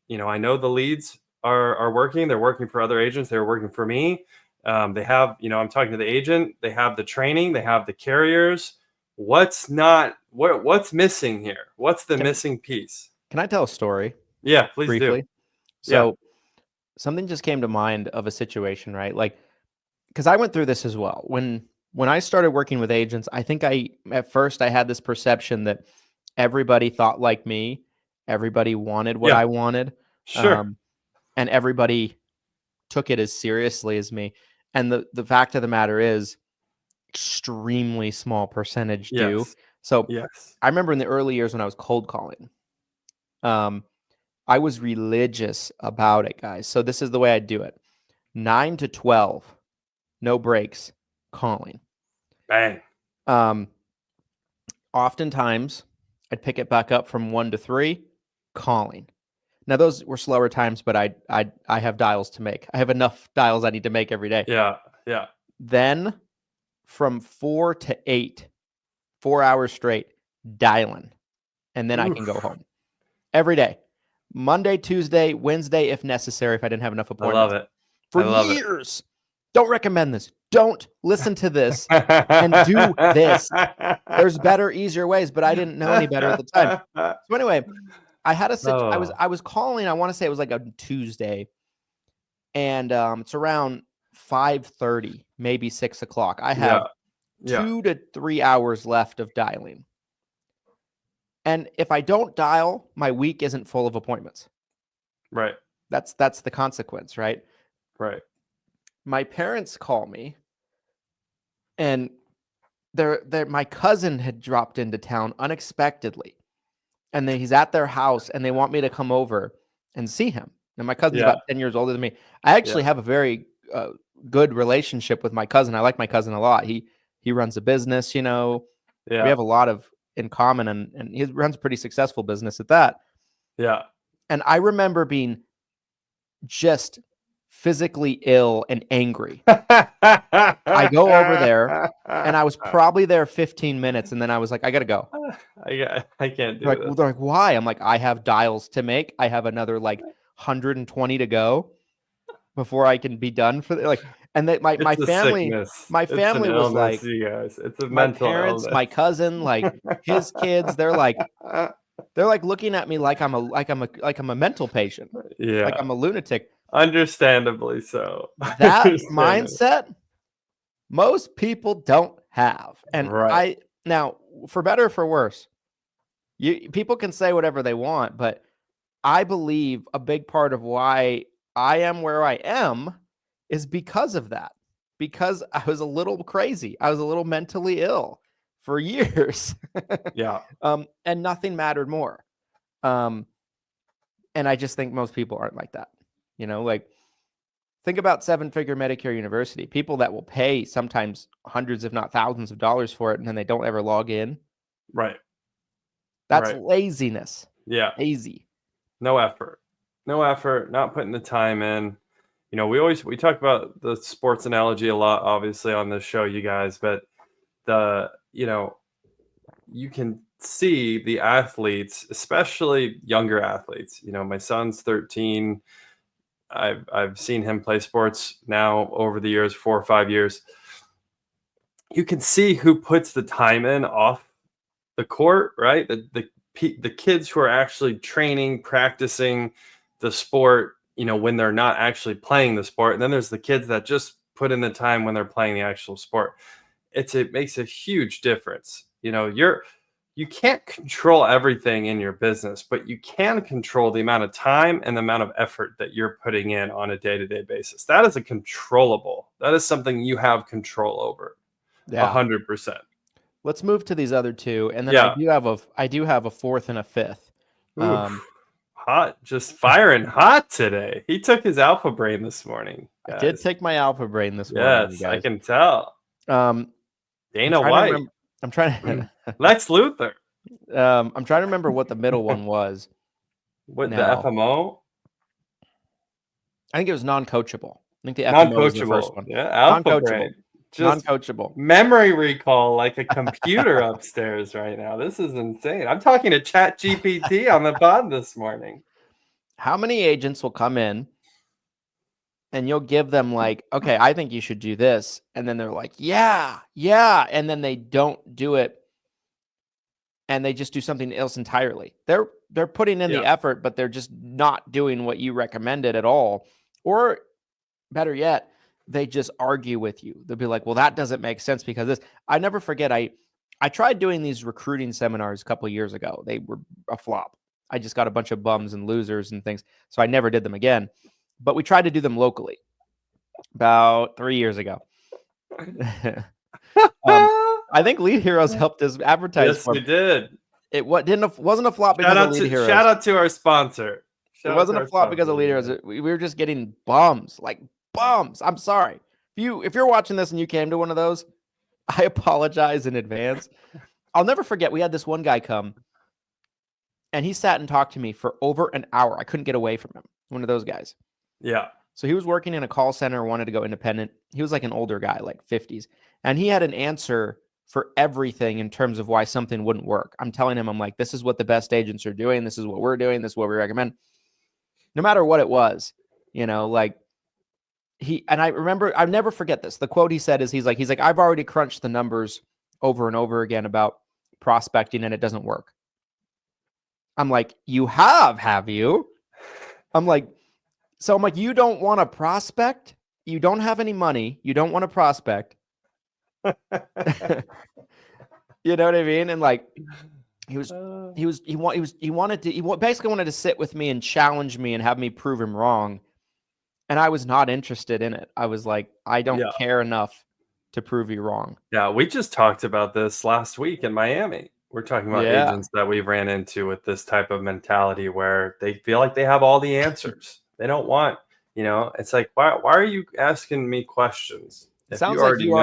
[SPEAKER 2] I know the leads are working. They're working for other agents. They're working for me. They have, I'm talking to the agent. They have the training. They have the carriers. What's missing here? What's the missing piece?
[SPEAKER 1] Can I tell a story?
[SPEAKER 2] Yeah, please
[SPEAKER 1] briefly?
[SPEAKER 2] do.
[SPEAKER 1] So something just came to mind of a situation, right? Like, because I went through this as well. When I started working with agents, I think at first I had this perception that everybody thought like me. Everybody wanted what I wanted.
[SPEAKER 2] Sure.
[SPEAKER 1] And everybody took it as seriously as me. And the fact of the matter is, extremely small percentage do. So I remember in the early years when I was cold calling, I was religious about it, guys. So this is the way I do it. 9 to 12, no breaks, calling.
[SPEAKER 2] Bang.
[SPEAKER 1] Oftentimes, I'd pick it back up from 1 to 3, calling. Now, those were slower times, but I have dials to make. I have enough dials I need to make every day.
[SPEAKER 2] Yeah.
[SPEAKER 1] Then from 4 to 8, 4 hours straight, dialing. And then I can go home. Every day. Monday, Tuesday, Wednesday, if necessary, if I didn't have enough appointments.
[SPEAKER 2] I love it.
[SPEAKER 1] For years. Don't recommend this. Don't listen to this and do this. There's better, easier ways, but I didn't know any better at the time. So anyway, I had I was calling, I want to say it was like a Tuesday, and it's around 5:30, maybe 6 o'clock. I have 2 to 3 hours left of dialing. And if I don't dial, my week isn't full of appointments.
[SPEAKER 2] Right.
[SPEAKER 1] That's the consequence, right?
[SPEAKER 2] Right.
[SPEAKER 1] My parents call me, and my cousin had dropped into town unexpectedly, and he's at their house, and they want me to come over and see him. And my cousin's about 10 years older than me. I actually have a very good relationship with my cousin. I like my cousin a lot. He runs a business, we have a lot of in common, and he runs a pretty successful business at that.
[SPEAKER 2] Yeah.
[SPEAKER 1] And I remember being just physically ill and angry. I go over there, and I was probably there 15 minutes, and then I was like, I gotta go.
[SPEAKER 2] I can't do
[SPEAKER 1] this.
[SPEAKER 2] They're
[SPEAKER 1] like, why? I'm like, I have dials to make. I have another like 120 to go before I can be done for and my family was like,
[SPEAKER 2] you guys. It's a
[SPEAKER 1] my
[SPEAKER 2] mental
[SPEAKER 1] parents,
[SPEAKER 2] illness.
[SPEAKER 1] my cousin, like his kids, they're like looking at me like I'm a mental patient.
[SPEAKER 2] Yeah.
[SPEAKER 1] Like I'm a lunatic.
[SPEAKER 2] Understandably so.
[SPEAKER 1] That mindset most people don't have. And now, for better or for worse, people can say whatever they want, but I believe a big part of why I am where I am is because of that. Because I was a little crazy. I was a little mentally ill for years.
[SPEAKER 2] Yeah.
[SPEAKER 1] And nothing mattered more. And I just think most people aren't like that. Think about 7-figure Medicare University. People that will pay sometimes hundreds, if not thousands of dollars for it, and then they don't ever log in.
[SPEAKER 2] Right.
[SPEAKER 1] That's laziness.
[SPEAKER 2] Yeah.
[SPEAKER 1] Lazy.
[SPEAKER 2] No effort, not putting the time in. We talk about the sports analogy a lot, obviously, on this show, you guys, but you can see the athletes, especially younger athletes. My son's 13. I've seen him play sports now over the years, 4 or 5 years. you can see who puts the time in off the court, right? The kids who are actually training, practicing the sport, when they're not actually playing the sport. And then there's the kids that just put in the time when they're playing the actual sport. It makes a huge difference. You can't control everything in your business, but you can control the amount of time and the amount of effort that you're putting in on a day-to-day basis. That is a controllable. That is something you have control over. 100%.
[SPEAKER 1] Let's move to these other two, and then
[SPEAKER 2] Yeah.
[SPEAKER 1] I do have a fourth and a fifth.
[SPEAKER 2] Hot, just firing hot today. He took his alpha brain this morning.
[SPEAKER 1] Guys. I did take my alpha brain this morning.
[SPEAKER 2] Yes, I can tell. Dana White.
[SPEAKER 1] I'm trying to
[SPEAKER 2] Lex Luthor.
[SPEAKER 1] I'm trying to remember what the middle one was.
[SPEAKER 2] What, the FMO?
[SPEAKER 1] I think it was non-coachable. I think the FMO was the first one.
[SPEAKER 2] Yeah, alpha brain. Just
[SPEAKER 1] non-coachable.
[SPEAKER 2] Memory recall like a computer upstairs right now. This is insane. I'm talking to ChatGPT on the pod this morning.
[SPEAKER 1] How many agents will come in and you'll give them like, okay, I think you should do this. And then they're like, yeah. And then they don't do it. And they just do something else entirely. They're putting in the effort, but they're just not doing what you recommended at all. Or better yet, they just argue with you. They'll be like, well, that doesn't make sense because this. I never forget, I tried doing these recruiting seminars a couple of years ago. They were a flop. I just got a bunch of bums and losers and things. So I never did them again. But we tried to do them locally about 3 years ago. I think Lead Heroes helped us advertise.
[SPEAKER 2] Yes, we did.
[SPEAKER 1] It wasn't a flop because of Lead Heroes.
[SPEAKER 2] Shout out to our sponsor.
[SPEAKER 1] It wasn't a flop because of Lead Heroes. We were just getting bums, like bums. I'm sorry. If you're watching this and you came to one of those, I apologize in advance. I'll never forget. We had this one guy come, and he sat and talked to me for over an hour. I couldn't get away from him. One of those guys.
[SPEAKER 2] Yeah.
[SPEAKER 1] So he was working in a call center, wanted to go independent. He was like an older guy, like 50s. And he had an answer for everything in terms of why something wouldn't work. I'm telling him, I'm like, this is what the best agents are doing. This is what we're doing. This is what we recommend. No matter what it was, like I remember, I'll never forget this. The quote he said is, he's like, I've already crunched the numbers over and over again about prospecting and it doesn't work. I'm like, you have you? I'm like, you don't want to prospect? You don't have any money. You don't want to prospect. You know what I mean? And like, he basically wanted to sit with me and challenge me and have me prove him wrong. And I was not interested in it. I was like, I don't care enough to prove you wrong.
[SPEAKER 2] Yeah. We just talked about this last week in Miami. We're talking about agents that we ran into with this type of mentality where they feel like they have all the answers. They don't want, it's like, why are you asking me questions?
[SPEAKER 1] It sounds like you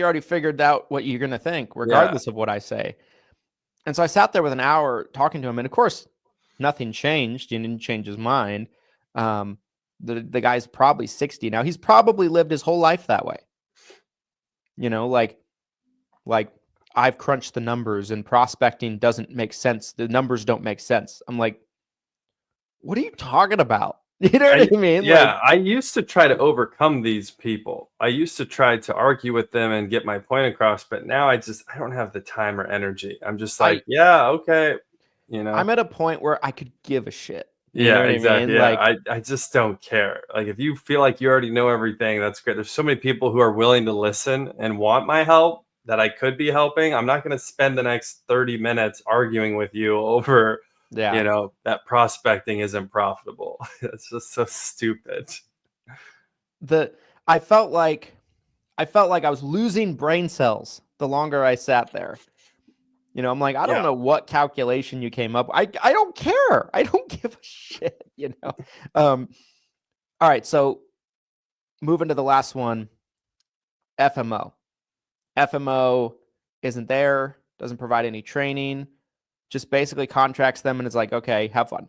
[SPEAKER 1] already figured out what you're going to think, regardless of what I say. And so I sat there with an hour talking to him. And of course, nothing changed. He didn't change his mind. The guy's probably 60 now. He's probably lived his whole life that way. Like I've crunched the numbers and prospecting doesn't make sense. The numbers don't make sense. I'm like, what are you talking about? You know what I mean?
[SPEAKER 2] Yeah, I used to try to overcome these people. I used to try to argue with them and get my point across, but now I don't have the time or energy. I'm just like, okay.
[SPEAKER 1] I'm at a point where I could give a shit.
[SPEAKER 2] Yeah, exactly. I mean? Yeah, I just don't care. Like, if you feel like you already know everything, that's great. There's so many people who are willing to listen and want my help that I could be helping. I'm not going to spend the next 30 minutes arguing with you over that prospecting isn't profitable. It's just so stupid.
[SPEAKER 1] I felt like I was losing brain cells the longer I sat there. I'm like, I don't know what calculation you came up. I don't care. I don't give a shit, All right, so moving to the last one, FMO. FMO isn't there, doesn't provide any training, just basically contracts them and it's like, okay, have fun.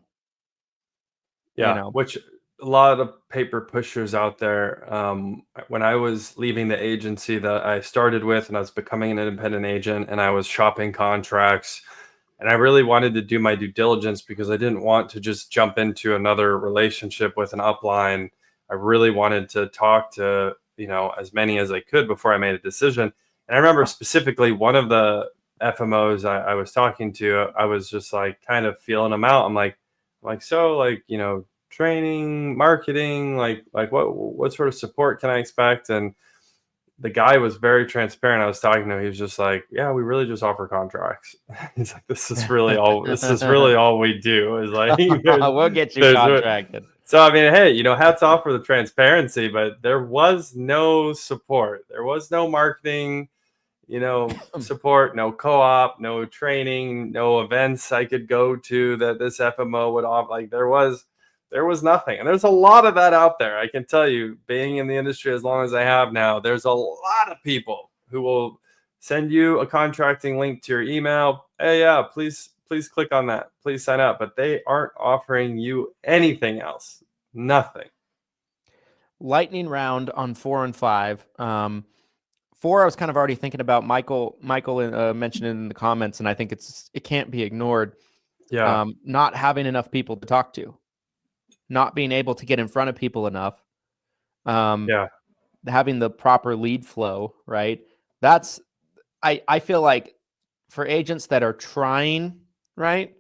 [SPEAKER 2] Yeah, which a lot of paper pushers out there. When I was leaving the agency that I started with and I was becoming an independent agent and I was shopping contracts and I really wanted to do my due diligence because I didn't want to just jump into another relationship with an upline. I really wanted to talk to, as many as I could before I made a decision. And I remember specifically one of the FMOs I was talking to, I was just like kind of feeling them out. I'm like, so like, training, marketing, like what sort of support can I expect? And the guy was very transparent. I was talking to him. He was just like, yeah, we really just offer contracts. He's like, this is really all we do is like,
[SPEAKER 1] we'll get you contracted.
[SPEAKER 2] So, I mean, hey, hats off for the transparency, but there was no support. There was no marketing, support, no co-op, no training, no events I could go to that this FMO would offer. Like there was nothing. And there's a lot of that out there. I can tell you, being in the industry as long as I have now, there's a lot of people who will send you a contracting link to your email. Hey, yeah, please click on that. Please sign up. But they aren't offering you anything else. Nothing.
[SPEAKER 1] Lightning round on 4 and 5. 4, I was kind of already thinking about. Michael mentioned it in the comments, and I think it can't be ignored.
[SPEAKER 2] Yeah.
[SPEAKER 1] Not having enough people to talk to, not being able to get in front of people enough. Having the proper lead flow, right? That's I feel like for agents that are trying, right,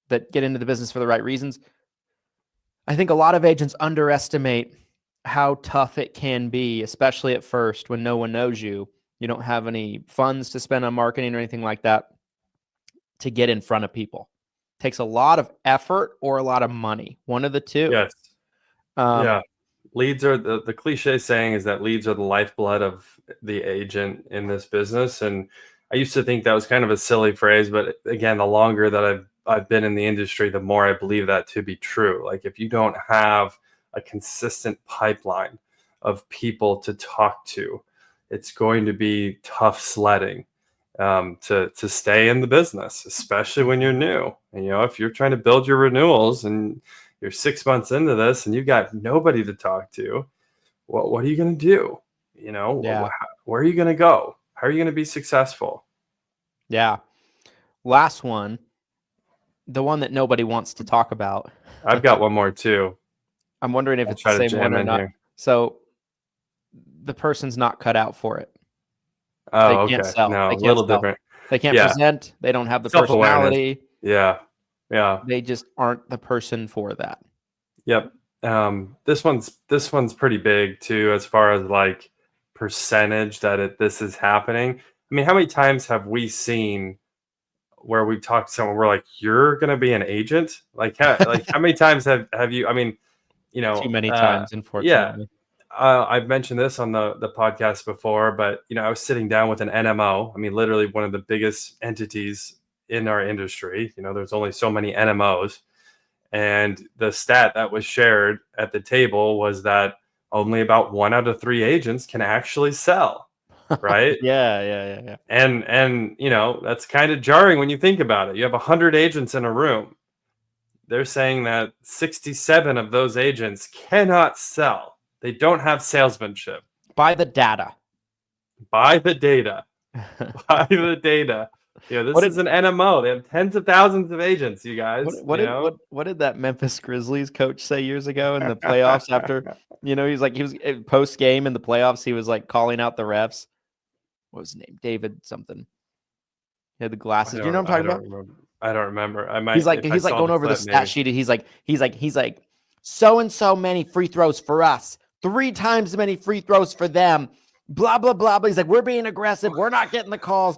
[SPEAKER 1] that get into the business for the right reasons, I think a lot of agents underestimate how tough it can be, especially at first when no one knows you. You don't have any funds to spend on marketing or anything like that to get in front of people. It takes a lot of effort or a lot of money. One of the two.
[SPEAKER 2] Yes. Leads are the cliche saying is that leads are the lifeblood of the agent in this business. And I used to think that was kind of a silly phrase, but again, the longer that I've been in the industry, the more I believe that to be true. Like if you don't have a consistent pipeline of people to talk to, it's going to be tough sledding to stay in the business, especially when you're new. And if you're trying to build your renewals and you're 6 months into this and you got nobody to talk to, what are you going to do? Where are you going to go? How are you going to be successful?
[SPEAKER 1] Yeah. Last one, the one that nobody wants to talk about.
[SPEAKER 2] I've got one more too.
[SPEAKER 1] I'm wondering if it's the same one or not. Here. So the person's not cut out for it.
[SPEAKER 2] Oh,
[SPEAKER 1] they can't sell.
[SPEAKER 2] No,
[SPEAKER 1] they can't
[SPEAKER 2] a little
[SPEAKER 1] sell.
[SPEAKER 2] different.
[SPEAKER 1] They can't present. They don't have the personality.
[SPEAKER 2] Yeah.
[SPEAKER 1] They just aren't the person for that.
[SPEAKER 2] Yep. This one's pretty big too, as far as like percentage that this is happening. I mean, how many times have we seen where we talked to someone, we're like, you're going to be an agent? Like how many times have you, I mean,
[SPEAKER 1] too many times, unfortunately.
[SPEAKER 2] Yeah. I've mentioned this on the podcast before, but I was sitting down with an NMO. I mean, literally one of the biggest entities in our industry. There's only so many NMOs. And the stat that was shared at the table was that only about 1 out of 3 agents can actually sell. Right?
[SPEAKER 1] Yeah.
[SPEAKER 2] And that's kind of jarring when you think about it. You have 100 agents in a room. They're saying that 67 of those agents cannot sell. They don't have salesmanship.
[SPEAKER 1] By the data.
[SPEAKER 2] By the data. This is an NMO. They have tens of thousands of agents, you guys.
[SPEAKER 1] What did that Memphis Grizzlies coach say years ago in the playoffs after, he was post game in the playoffs, he was like calling out the refs. What was his name? David something. He had the glasses. Do you know what I'm talking about?
[SPEAKER 2] I don't remember. I might.
[SPEAKER 1] He's like going over the stat sheet. He's like so and so many free throws for us, 3 times as many free throws for them. Blah blah blah. But he's like, we're being aggressive. We're not getting the calls.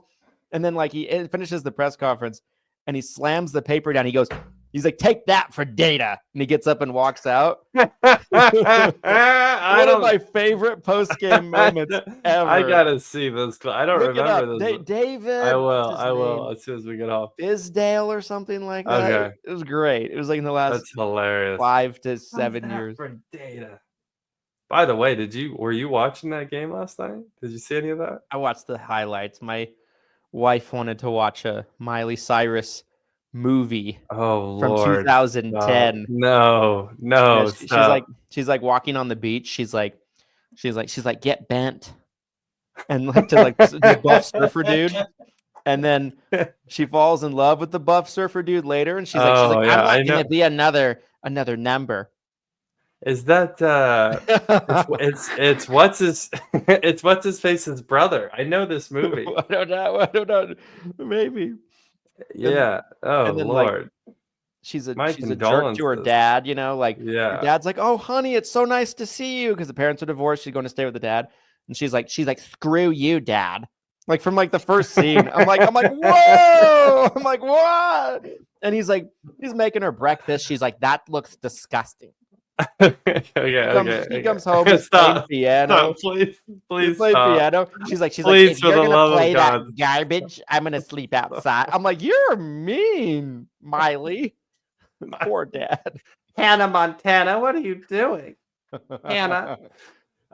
[SPEAKER 1] And then like he finishes the press conference and he slams the paper down. He's like, take that for data. And he gets up and walks out. One of my favorite post-game moments ever.
[SPEAKER 2] I gotta see this. I don't remember this.
[SPEAKER 1] David.
[SPEAKER 2] I will as soon as we get off.
[SPEAKER 1] Isdale or something like that.
[SPEAKER 2] Okay.
[SPEAKER 1] It was great. It was like in the last
[SPEAKER 2] That's hilarious.
[SPEAKER 1] 5 to 7 years.
[SPEAKER 2] For data. By the way, were you watching that game last night? Did you see any of that?
[SPEAKER 1] I watched the highlights. My wife wanted to watch a Miley Cyrus movie from 2010.
[SPEAKER 2] No.
[SPEAKER 1] Yeah, she's like walking on the beach. She's like get bent, and like to like the buff surfer dude, and then she falls in love with the buff surfer dude later, and she's like I'm not gonna be another number.
[SPEAKER 2] Is that it's what's his it's what's his face's brother? I know this movie.
[SPEAKER 1] I don't know. Maybe.
[SPEAKER 2] Yeah. Oh
[SPEAKER 1] And then like
[SPEAKER 2] Lord.
[SPEAKER 1] she's
[SPEAKER 2] My
[SPEAKER 1] a jerk to her
[SPEAKER 2] condolences.
[SPEAKER 1] dad, like her
[SPEAKER 2] Yeah.
[SPEAKER 1] dad's like, "Oh, honey, it's so nice to see you," because the parents are divorced. She's going to stay with the dad, and she's like, "Screw you, dad." Like from like the first scene, I'm like, "Whoa!" I'm like, "What?" And he's making her breakfast. She's like, "That looks disgusting."
[SPEAKER 2] Okay.
[SPEAKER 1] He comes home, he's playing piano.
[SPEAKER 2] Please
[SPEAKER 1] He's playing
[SPEAKER 2] stop.
[SPEAKER 1] piano. She's like,
[SPEAKER 2] Please,
[SPEAKER 1] "If
[SPEAKER 2] for
[SPEAKER 1] you're
[SPEAKER 2] the
[SPEAKER 1] gonna
[SPEAKER 2] love
[SPEAKER 1] play
[SPEAKER 2] of
[SPEAKER 1] that
[SPEAKER 2] God.
[SPEAKER 1] garbage, I'm gonna sleep outside." I'm like, "You're mean, Miley." Poor dad.
[SPEAKER 2] Hannah Montana, what are you doing? Hannah.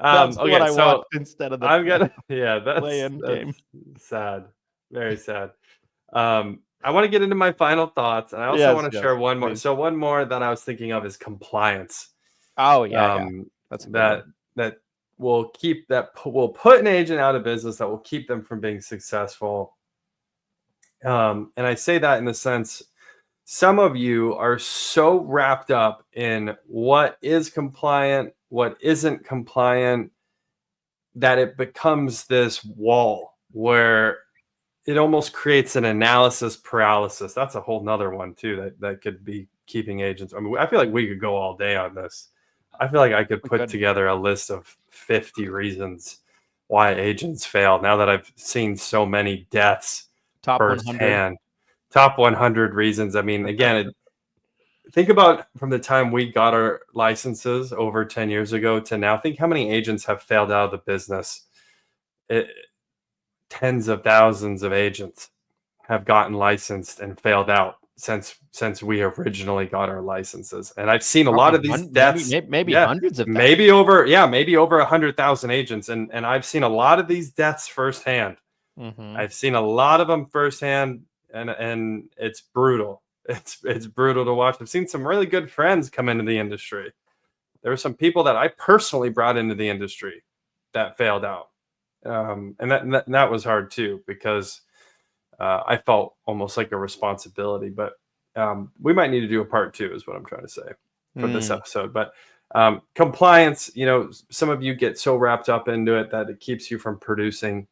[SPEAKER 1] That's what I
[SPEAKER 2] so
[SPEAKER 1] watched instead of the
[SPEAKER 2] I'm gonna that's
[SPEAKER 1] play-in game.
[SPEAKER 2] sad. Very sad. I want to get into my final thoughts, and I also want to share one more.
[SPEAKER 1] Please.
[SPEAKER 2] So one more that I was thinking of is compliance.
[SPEAKER 1] Oh yeah. That's a good
[SPEAKER 2] that will put an agent out of business, that will keep them from being successful. And I say that in the sense, some of you are so wrapped up in what is compliant, what isn't compliant, that it becomes this wall where it almost creates an analysis paralysis. That's a whole nother one too, that could be keeping agents. I mean, I feel like we could go all day on this. I feel like I could put together a list of 50 reasons why agents fail, now that I've seen so many deaths firsthand. Top 100 reasons. I mean, again, think about from the time we got our licenses over 10 years ago to now. Think how many agents have failed out of the business. Tens of thousands of agents have gotten licensed and failed out since we originally got our licenses. And I've seen a lot of these deaths,
[SPEAKER 1] maybe hundreds of
[SPEAKER 2] maybe over 100,000 agents. And I've seen a lot of these deaths firsthand.
[SPEAKER 1] Mm-hmm.
[SPEAKER 2] I've seen a lot of them firsthand, and it's brutal. It's brutal to watch. I've seen some really good friends come into the industry. There were some people that I personally brought into the industry that failed out. And that was hard too, because I felt almost like a responsibility. But we might need to do a part 2, is what I'm trying to say for this episode. But compliance, some of you get so wrapped up into it that it keeps you from producing.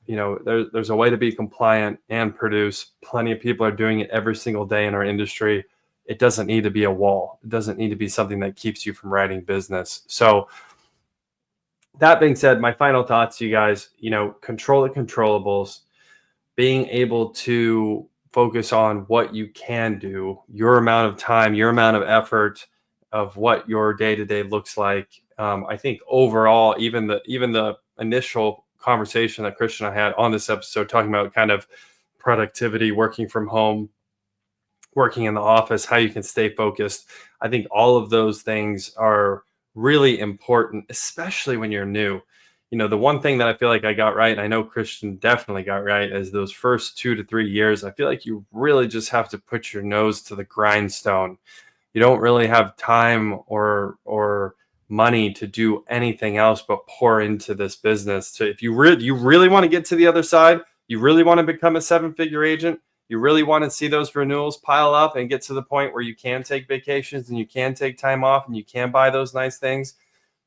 [SPEAKER 2] There's a way to be compliant and produce. Plenty of people are doing it every single day in our industry. It doesn't need to be a wall. It doesn't need to be something that keeps you from writing business. So that being said, my final thoughts to you guys, control the controllables, being able to focus on what you can do, your amount of time, your amount of effort, of what your day-to-day looks like. I think overall, even the initial conversation that Christian and I had on this episode, talking about kind of productivity, working from home, working in the office, how you can stay focused. I think all of those things are really important, especially when you're new. The one thing that I feel like I got right, and I know Christian definitely got right, is those first 2 to 3 years. I feel like you really just have to put your nose to the grindstone. You don't really have time or money to do anything else but pour into this business. So if you really want to get to the other side, you really want to become a 7-figure agent, you really want to see those renewals pile up and get to the point where you can take vacations and you can take time off and you can buy those nice things,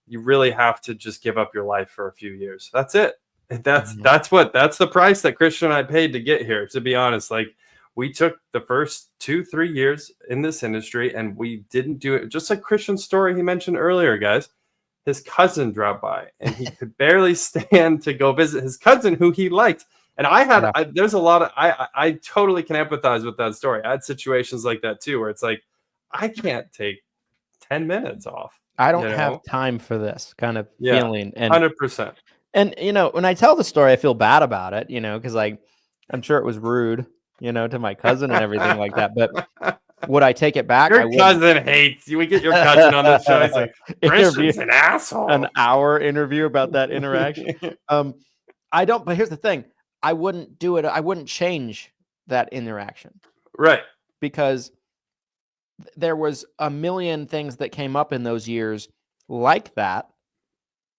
[SPEAKER 2] you really have to just give up your life for a few years. That's it. That's the price that Christian and I paid to get here, to be honest. Like, we took the first 2-3 years in this industry and we didn't do it. Just like Christian's story he mentioned earlier, guys, his cousin dropped by and he could barely stand to go visit his cousin who he liked. And there's a lot of, I totally can empathize with that story. I had situations like that too, where it's like, I can't take 10 minutes off.
[SPEAKER 1] I don't have time for this kind of feeling. And
[SPEAKER 2] 100%.
[SPEAKER 1] And, when I tell the story, I feel bad about it, because I'm sure it was rude, to my cousin and everything like that. But would I take it back?
[SPEAKER 2] Your cousin hates you. We get your cousin on the show. He's like, Christian's an asshole.
[SPEAKER 1] An hour interview about that interaction. I don't, but here's the thing. I wouldn't do it. I wouldn't change that interaction.
[SPEAKER 2] Right.
[SPEAKER 1] Because there was a million things that came up in those years like that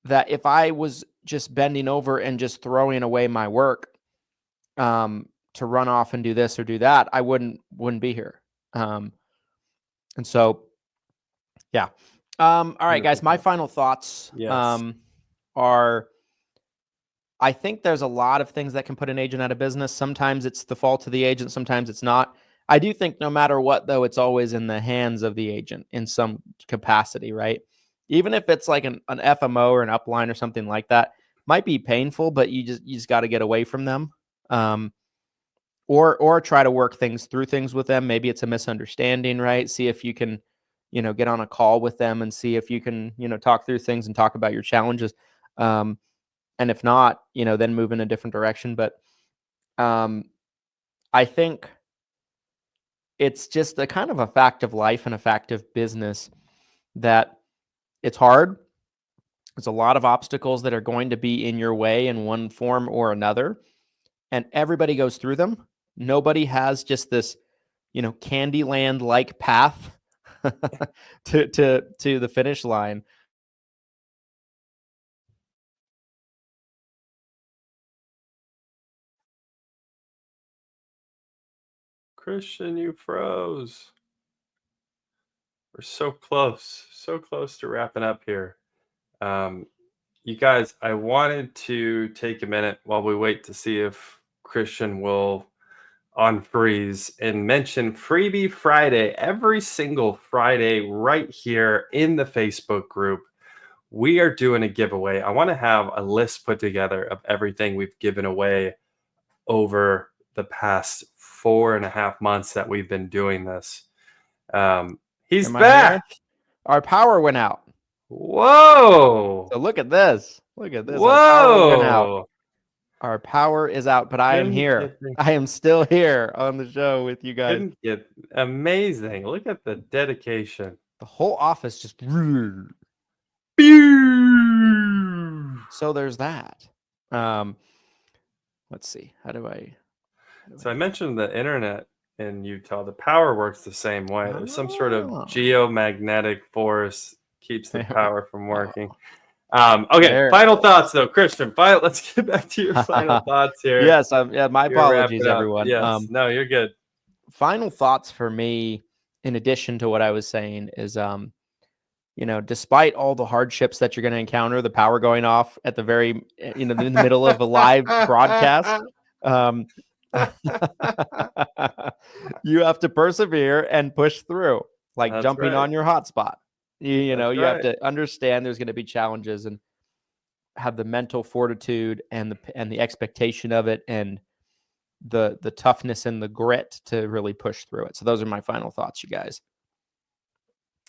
[SPEAKER 1] if I was just bending over and just throwing away my work to run off and do this or do that, I wouldn't be here. And so, yeah. All right, guys. My final thoughts are, I think there's a lot of things that can put an agent out of business. Sometimes it's the fault of the agent. Sometimes it's not. I do think no matter what, though, it's always in the hands of the agent in some capacity, right? Even if it's like an FMO or an upline or something like that, might be painful, but you just got to get away from them, or try to work through things with them. Maybe it's a misunderstanding, right? See if you can, get on a call with them and see if you can, talk through things and talk about your challenges. And if not, then move in a different direction. But I think it's just a kind of a fact of life and a fact of business that it's hard. There's a lot of obstacles that are going to be in your way in one form or another, and everybody goes through them. Nobody has just this, Candyland-like path to the finish line.
[SPEAKER 2] Christian, you froze. We're so close to wrapping up here. You guys, I wanted to take a minute while we wait to see if Christian will unfreeze and mention Freebie Friday. Every single Friday right here in the Facebook group, we are doing a giveaway. I want to have a list put together of everything we've given away over the past 4.5 months that we've been doing this. He's back.
[SPEAKER 1] Our power went out.
[SPEAKER 2] Whoa.
[SPEAKER 1] So look at this. Look at this.
[SPEAKER 2] Whoa.
[SPEAKER 1] Our power went out. Our power is out, but I am here. I am still here on the show with you guys.
[SPEAKER 2] Amazing. Look at the dedication.
[SPEAKER 1] The whole office just... So there's that. Let's see. How do I...
[SPEAKER 2] So I mentioned the internet in Utah. The power works the same way. There's some sort of geomagnetic force keeps the power from working. Okay, final thoughts though, Christian. Let's get back to your final thoughts here.
[SPEAKER 1] Yes, my apologies, everyone.
[SPEAKER 2] Yes, no, you're good.
[SPEAKER 1] Final thoughts for me, in addition to what I was saying, is despite all the hardships that you're going to encounter, the power going off at the very, in the middle of a live broadcast, you have to persevere and push through, like That's jumping on your hotspot. You have to understand there's going to be challenges and have the mental fortitude and the expectation of it and the toughness and the grit to really push through it. So those are my final thoughts, you guys.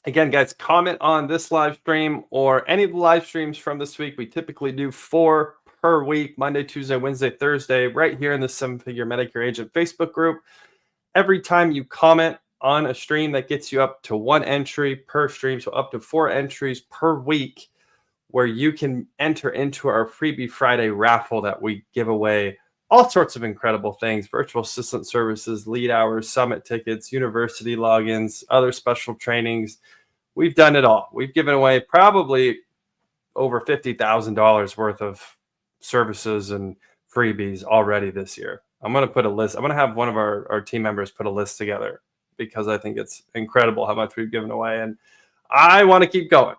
[SPEAKER 2] Again, guys, comment on this live stream or any of the live streams from this week. We typically do 4 per week, Monday, Tuesday, Wednesday, Thursday, right here in the 7-Figure Medicare Agent Facebook group. Every time you comment on a stream, that gets you up to 1 entry per stream, so up to 4 entries per week, where you can enter into our Freebie Friday raffle that we give away all sorts of incredible things: virtual assistant services, lead hours, summit tickets, university logins, other special trainings. We've done it all. We've given away probably over $50,000 worth of services and freebies already this year. I'm going to put a list. I'm going to have one of our team members put a list together, because I think it's incredible how much we've given away, and I want to keep going.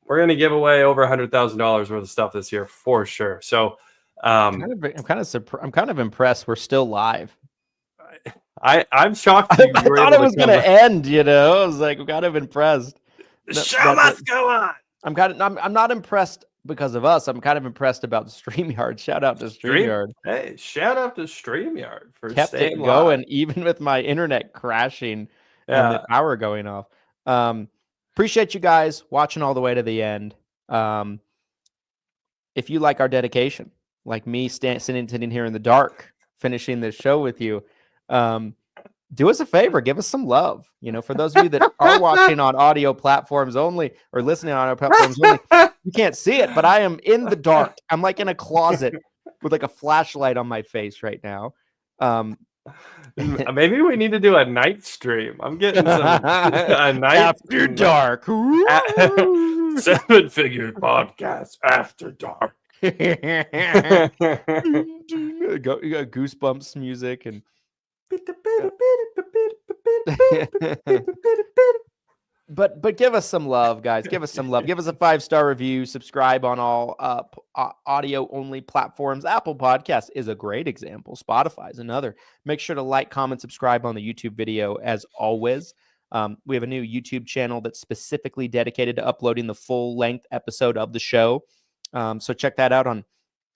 [SPEAKER 2] We're going to give away over $100,000 worth of stuff this year for sure. So I'm kind
[SPEAKER 1] of impressed we're still live.
[SPEAKER 2] I'm shocked.
[SPEAKER 1] I thought it was going to end. I was like, I'm kind of impressed.
[SPEAKER 2] The show must go on.
[SPEAKER 1] I'm not impressed because of us. I'm kind of impressed about StreamYard. Shout out to StreamYard.
[SPEAKER 2] Hey, shout out to StreamYard for
[SPEAKER 1] kept it going even with my internet crashing and the power going off. Appreciate you guys watching all the way to the end. If you like our dedication, like me sitting here in the dark, finishing this show with you, do us a favor, give us some love. For those of you that are watching on audio platforms only or listening on our platforms only, you can't see it, but I am in the dark. I'm like in a closet with like a flashlight on my face right now.
[SPEAKER 2] Maybe we need to do a night stream. I'm getting some a night
[SPEAKER 1] after dark.
[SPEAKER 2] 7-Figure Podcast After Dark.
[SPEAKER 1] You got goosebumps music and But give us some love, guys. Give us some love. Give us a 5-star review. Subscribe on all audio only platforms. Apple Podcast is a great example. Spotify is another. Make sure to like, comment, subscribe on the YouTube video as always. We have a new YouTube channel that's specifically dedicated to uploading the full length episode of the show. So check that out on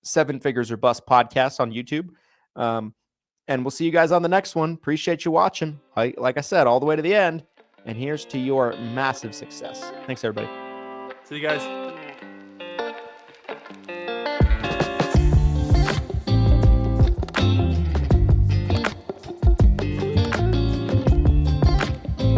[SPEAKER 1] 7 Figures or Bust Podcast on YouTube. And we'll see you guys on the next one. Appreciate you watching. Like I said, all the way to the end. And here's to your massive success. Thanks, everybody.
[SPEAKER 2] See you guys.